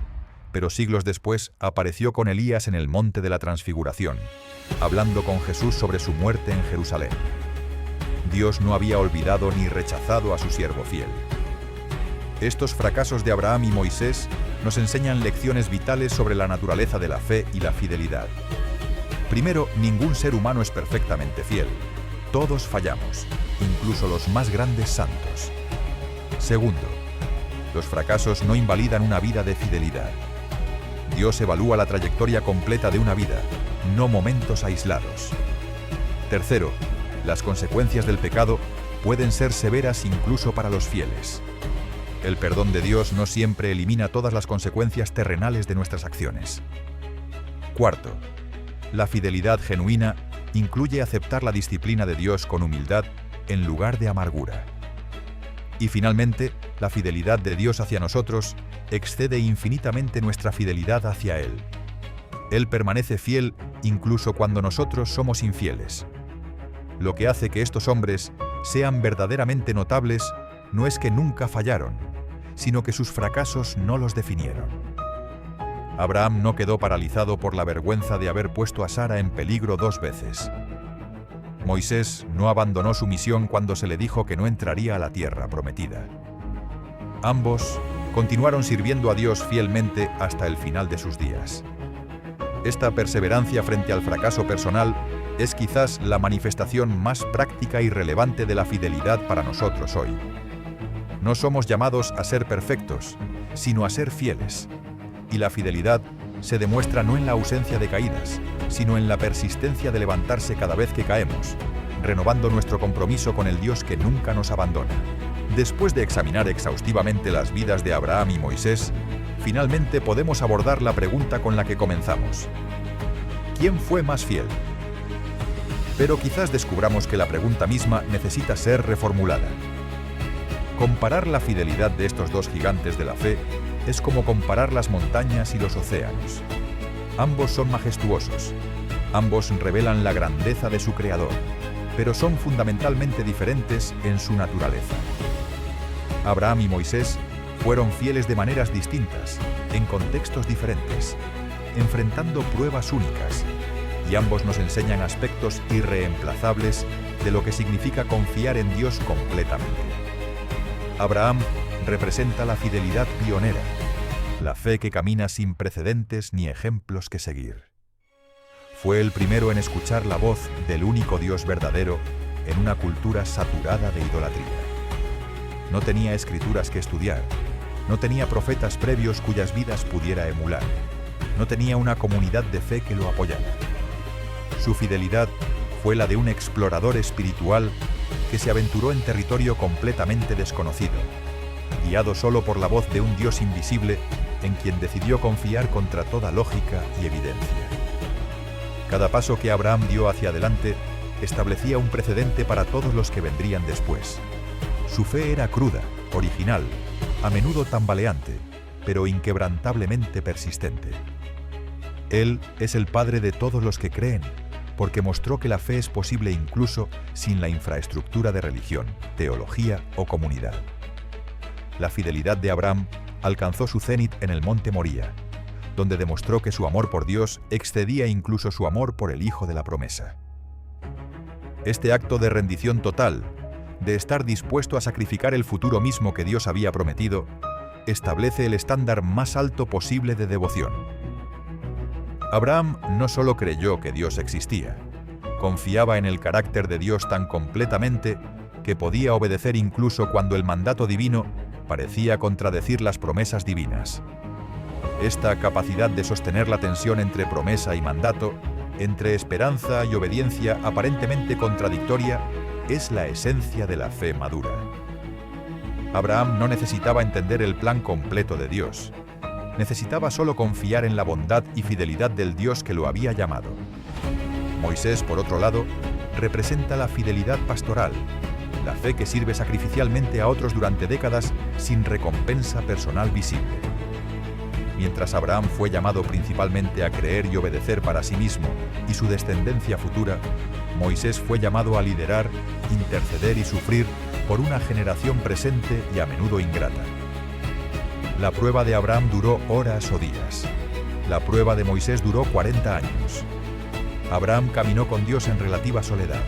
pero siglos después apareció con Elías en el monte de la Transfiguración, hablando con Jesús sobre su muerte en Jerusalén. Dios no había olvidado ni rechazado a su siervo fiel. Estos fracasos de Abraham y Moisés nos enseñan lecciones vitales sobre la naturaleza de la fe y la fidelidad. Primero, ningún ser humano es perfectamente fiel. Todos fallamos, incluso los más grandes santos. Segundo, los fracasos no invalidan una vida de fidelidad. Dios evalúa la trayectoria completa de una vida, no momentos aislados. Tercero, las consecuencias del pecado pueden ser severas incluso para los fieles. El perdón de Dios no siempre elimina todas las consecuencias terrenales de nuestras acciones. Cuarto, la fidelidad genuina incluye aceptar la disciplina de Dios con humildad en lugar de amargura. Y finalmente, la fidelidad de Dios hacia nosotros excede infinitamente nuestra fidelidad hacia Él. Él permanece fiel incluso cuando nosotros somos infieles. Lo que hace que estos hombres sean verdaderamente notables no es que nunca fallaron, sino que sus fracasos no los definieron. Abraham no quedó paralizado por la vergüenza de haber puesto a Sara en peligro 2 veces. Moisés no abandonó su misión cuando se le dijo que no entraría a la tierra prometida. Ambos continuaron sirviendo a Dios fielmente hasta el final de sus días. Esta perseverancia frente al fracaso personal es quizás la manifestación más práctica y relevante de la fidelidad para nosotros hoy. No somos llamados a ser perfectos, sino a ser fieles. Y la fidelidad se demuestra no en la ausencia de caídas, sino en la persistencia de levantarse cada vez que caemos, renovando nuestro compromiso con el Dios que nunca nos abandona. Después de examinar exhaustivamente las vidas de Abraham y Moisés, finalmente podemos abordar la pregunta con la que comenzamos. ¿Quién fue más fiel? Pero quizás descubramos que la pregunta misma necesita ser reformulada. Comparar la fidelidad de estos 2 gigantes de la fe es como comparar las montañas y los océanos. Ambos son majestuosos, ambos revelan la grandeza de su Creador, pero son fundamentalmente diferentes en su naturaleza. Abraham y Moisés fueron fieles de maneras distintas, en contextos diferentes, enfrentando pruebas únicas, y ambos nos enseñan aspectos irreemplazables de lo que significa confiar en Dios completamente. Abraham representa la fidelidad pionera, la fe que camina sin precedentes ni ejemplos que seguir. Fue el primero en escuchar la voz del único Dios verdadero en una cultura saturada de idolatría. No tenía escrituras que estudiar, no tenía profetas previos cuyas vidas pudiera emular, no tenía una comunidad de fe que lo apoyara. Su fidelidad fue la de un explorador espiritual que se aventuró en territorio completamente desconocido, guiado solo por la voz de un Dios invisible en quien decidió confiar contra toda lógica y evidencia. Cada paso que Abraham dio hacia adelante establecía un precedente para todos los que vendrían después. Su fe era cruda, original, a menudo tambaleante, pero inquebrantablemente persistente. Él es el padre de todos los que creen, porque mostró que la fe es posible incluso sin la infraestructura de religión, teología o comunidad. La fidelidad de Abraham alcanzó su cénit en el monte Moría, donde demostró que su amor por Dios excedía incluso su amor por el Hijo de la promesa. Este acto de rendición total, de estar dispuesto a sacrificar el futuro mismo que Dios había prometido, establece el estándar más alto posible de devoción. Abraham no solo creyó que Dios existía, confiaba en el carácter de Dios tan completamente que podía obedecer incluso cuando el mandato divino parecía contradecir las promesas divinas. Esta capacidad de sostener la tensión entre promesa y mandato, entre esperanza y obediencia aparentemente contradictoria, es la esencia de la fe madura. Abraham no necesitaba entender el plan completo de Dios. Necesitaba solo confiar en la bondad y fidelidad del Dios que lo había llamado. Moisés, por otro lado, representa la fidelidad pastoral, la fe que sirve sacrificialmente a otros durante décadas sin recompensa personal visible. Mientras Abraham fue llamado principalmente a creer y obedecer para sí mismo y su descendencia futura, Moisés fue llamado a liderar, interceder y sufrir por una generación presente y a menudo ingrata. La prueba de Abraham duró horas o días. La prueba de Moisés duró 40 años. Abraham caminó con Dios en relativa soledad.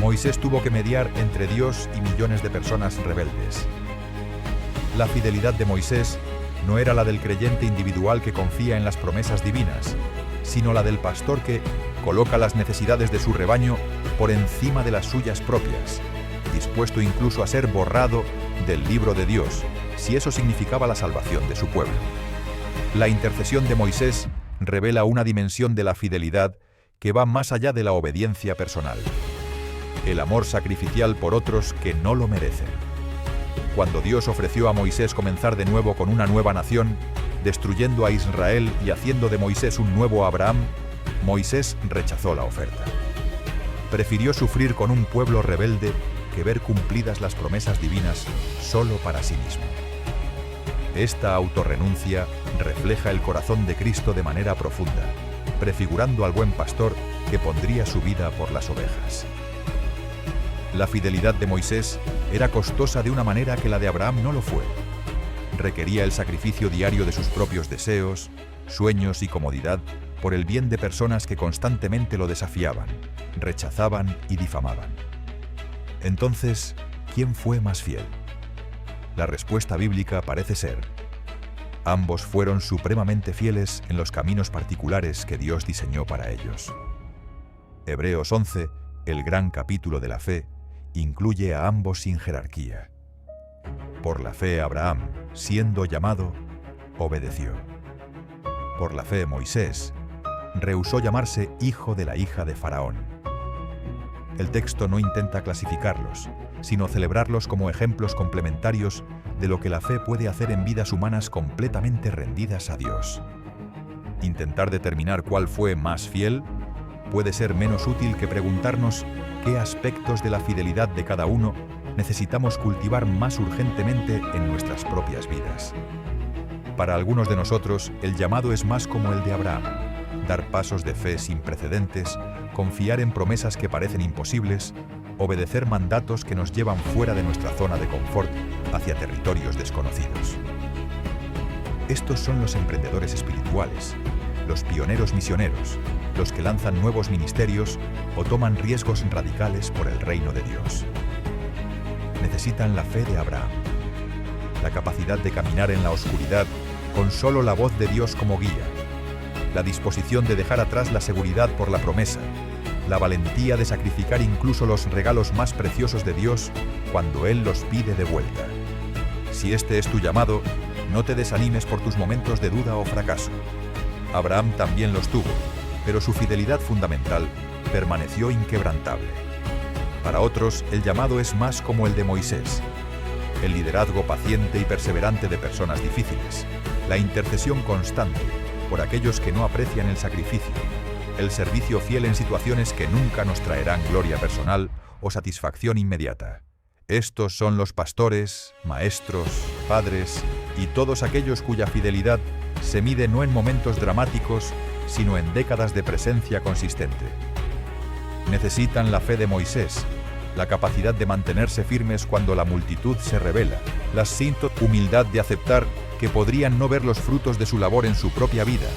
Moisés tuvo que mediar entre Dios y millones de personas rebeldes. La fidelidad de Moisés no era la del creyente individual que confía en las promesas divinas, sino la del pastor que coloca las necesidades de su rebaño por encima de las suyas propias, dispuesto incluso a ser borrado del libro de Dios, si eso significaba la salvación de su pueblo. La intercesión de Moisés revela una dimensión de la fidelidad que va más allá de la obediencia personal. El amor sacrificial por otros que no lo merecen. Cuando Dios ofreció a Moisés comenzar de nuevo con una nueva nación, destruyendo a Israel y haciendo de Moisés un nuevo Abraham, Moisés rechazó la oferta. Prefirió sufrir con un pueblo rebelde que ver cumplidas las promesas divinas solo para sí mismo. Esta autorrenuncia refleja el corazón de Cristo de manera profunda, prefigurando al buen pastor que pondría su vida por las ovejas. La fidelidad de Moisés era costosa de una manera que la de Abraham no lo fue. requería el sacrificio diario de sus propios deseos, sueños y comodidad por el bien de personas que constantemente lo desafiaban, rechazaban y difamaban. Entonces, ¿quién fue más fiel? La respuesta bíblica parece ser: ambos fueron supremamente fieles en los caminos particulares que Dios diseñó para ellos. Hebreos 11, el gran capítulo de la fe, incluye a ambos sin jerarquía. Por la fe Abraham, siendo llamado, obedeció. Por la fe Moisés rehusó llamarse hijo de la hija de Faraón. El texto no intenta clasificarlos, sino celebrarlos como ejemplos complementarios de lo que la fe puede hacer en vidas humanas completamente rendidas a Dios. Intentar determinar cuál fue más fiel puede ser menos útil que preguntarnos qué aspectos de la fidelidad de cada uno necesitamos cultivar más urgentemente en nuestras propias vidas. Para algunos de nosotros, el llamado es más como el de Abraham: dar pasos de fe sin precedentes, confiar en promesas que parecen imposibles, obedecer mandatos que nos llevan fuera de nuestra zona de confort hacia territorios desconocidos. Estos son los emprendedores espirituales, los pioneros misioneros, los que lanzan nuevos ministerios o toman riesgos radicales por el reino de Dios. Necesitan la fe de Abraham, la capacidad de caminar en la oscuridad con solo la voz de Dios como guía, la disposición de dejar atrás la seguridad por la promesa, la valentía de sacrificar incluso los regalos más preciosos de Dios cuando Él los pide de vuelta. Si este es tu llamado, no te desanimes por tus momentos de duda o fracaso. Abraham también los tuvo, pero su fidelidad fundamental permaneció inquebrantable. Para otros, el llamado es más como el de Moisés: el liderazgo paciente y perseverante de personas difíciles, la intercesión constante por aquellos que no aprecian el sacrificio, el servicio fiel en situaciones que nunca nos traerán gloria personal o satisfacción inmediata. Estos son los pastores, maestros, padres y todos aquellos cuya fidelidad se mide no en momentos dramáticos, sino en décadas de presencia consistente. Necesitan la fe de Moisés, la capacidad de mantenerse firmes cuando la multitud se rebela, la humildad de aceptar que podrían no ver los frutos de su labor en su propia vida,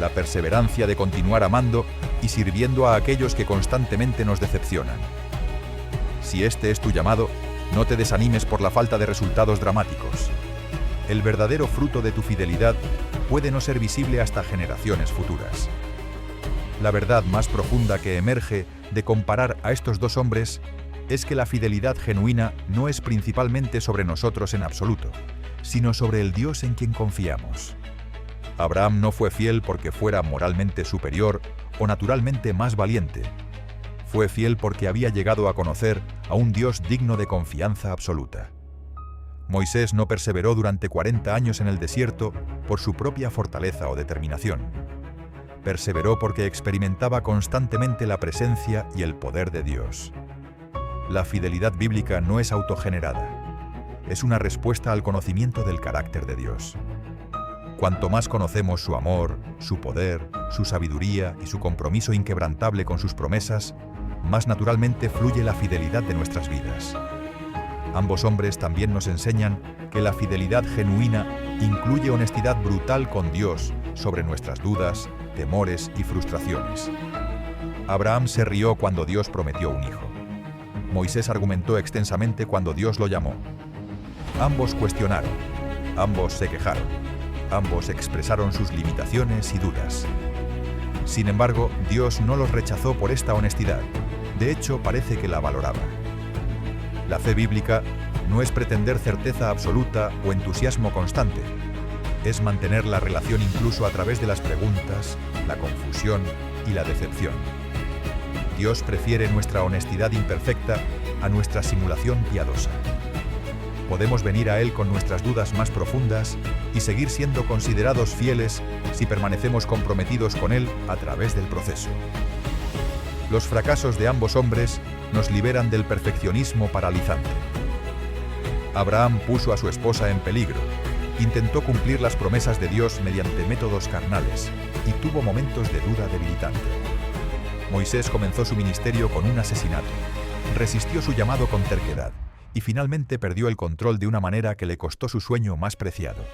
la perseverancia de continuar amando y sirviendo a aquellos que constantemente nos decepcionan. Si este es tu llamado, no te desanimes por la falta de resultados dramáticos. El verdadero fruto de tu fidelidad puede no ser visible hasta generaciones futuras. La verdad más profunda que emerge de comparar a estos dos hombres es que la fidelidad genuina no es principalmente sobre nosotros en absoluto, sino sobre el Dios en quien confiamos. Abraham no fue fiel porque fuera moralmente superior o naturalmente más valiente. Fue fiel porque había llegado a conocer a un Dios digno de confianza absoluta. Moisés no perseveró durante 40 años en el desierto por su propia fortaleza o determinación. Perseveró porque experimentaba constantemente la presencia y el poder de Dios. La fidelidad bíblica no es autogenerada. Es una respuesta al conocimiento del carácter de Dios. Cuanto más conocemos su amor, su poder, su sabiduría y su compromiso inquebrantable con sus promesas, más naturalmente fluye la fidelidad de nuestras vidas. Ambos hombres también nos enseñan que la fidelidad genuina incluye honestidad brutal con Dios sobre nuestras dudas, temores y frustraciones. Abraham se rió cuando Dios prometió un hijo. Moisés argumentó extensamente cuando Dios lo llamó. Ambos cuestionaron, ambos se quejaron, ambos expresaron sus limitaciones y dudas. Sin embargo, Dios no los rechazó por esta honestidad. De hecho, parece que la valoraba. La fe bíblica no es pretender certeza absoluta o entusiasmo constante. Es mantener la relación incluso a través de las preguntas, la confusión y la decepción. Dios prefiere nuestra honestidad imperfecta a nuestra simulación piadosa. Podemos venir a Él con nuestras dudas más profundas y seguir siendo considerados fieles si permanecemos comprometidos con Él a través del proceso. Los fracasos de ambos hombres nos liberan del perfeccionismo paralizante. Abraham puso a su esposa en peligro, intentó cumplir las promesas de Dios mediante métodos carnales y tuvo momentos de duda debilitante. Moisés comenzó su ministerio con un asesinato, resistió su llamado con terquedad y finalmente perdió el control de una manera que le costó su sueño más preciado.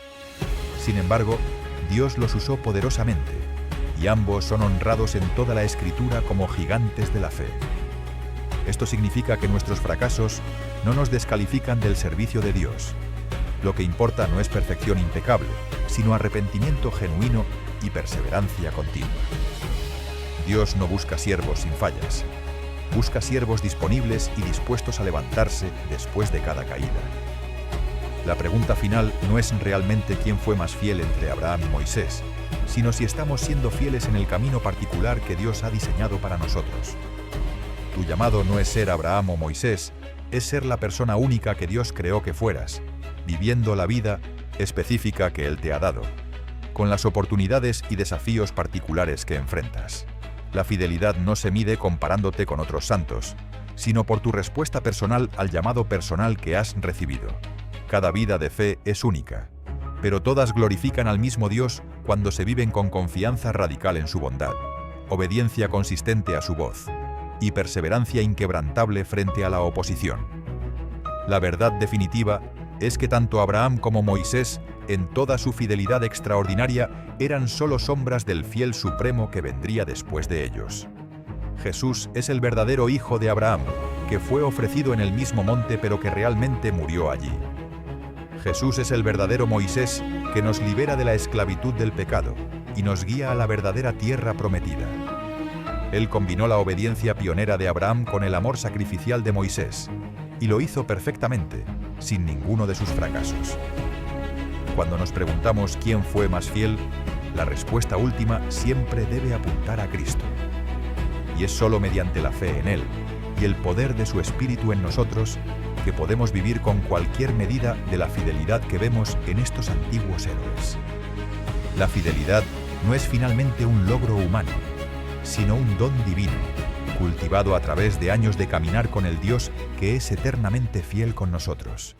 Sin embargo, Dios los usó poderosamente, y ambos son honrados en toda la Escritura como gigantes de la fe. Esto significa que nuestros fracasos no nos descalifican del servicio de Dios. Lo que importa no es perfección impecable, sino arrepentimiento genuino y perseverancia continua. Dios no busca siervos sin fallas. Busca siervos disponibles y dispuestos a levantarse después de cada caída. La pregunta final no es realmente quién fue más fiel entre Abraham y Moisés, sino si estamos siendo fieles en el camino particular que Dios ha diseñado para nosotros. Tu llamado no es ser Abraham o Moisés, es ser la persona única que Dios creó que fueras, viviendo la vida específica que Él te ha dado, con las oportunidades y desafíos particulares que enfrentas. La fidelidad no se mide comparándote con otros santos, sino por tu respuesta personal al llamado personal que has recibido. Cada vida de fe es única, pero todas glorifican al mismo Dios cuando se viven con confianza radical en su bondad, obediencia consistente a su voz y perseverancia inquebrantable frente a la oposición. La verdad definitiva es que tanto Abraham como Moisés, en toda su fidelidad extraordinaria, eran solo sombras del fiel supremo que vendría después de ellos. Jesús es el verdadero hijo de Abraham, que fue ofrecido en el mismo monte pero que realmente murió allí. Jesús es el verdadero Moisés, que nos libera de la esclavitud del pecado y nos guía a la verdadera tierra prometida. Él combinó la obediencia pionera de Abraham con el amor sacrificial de Moisés, y lo hizo perfectamente, sin ninguno de sus fracasos. Cuando nos preguntamos quién fue más fiel, la respuesta última siempre debe apuntar a Cristo. Y es solo mediante la fe en Él y el poder de su Espíritu en nosotros que podemos vivir con cualquier medida de la fidelidad que vemos en estos antiguos héroes. La fidelidad no es finalmente un logro humano, sino un don divino, cultivado a través de años de caminar con el Dios que es eternamente fiel con nosotros.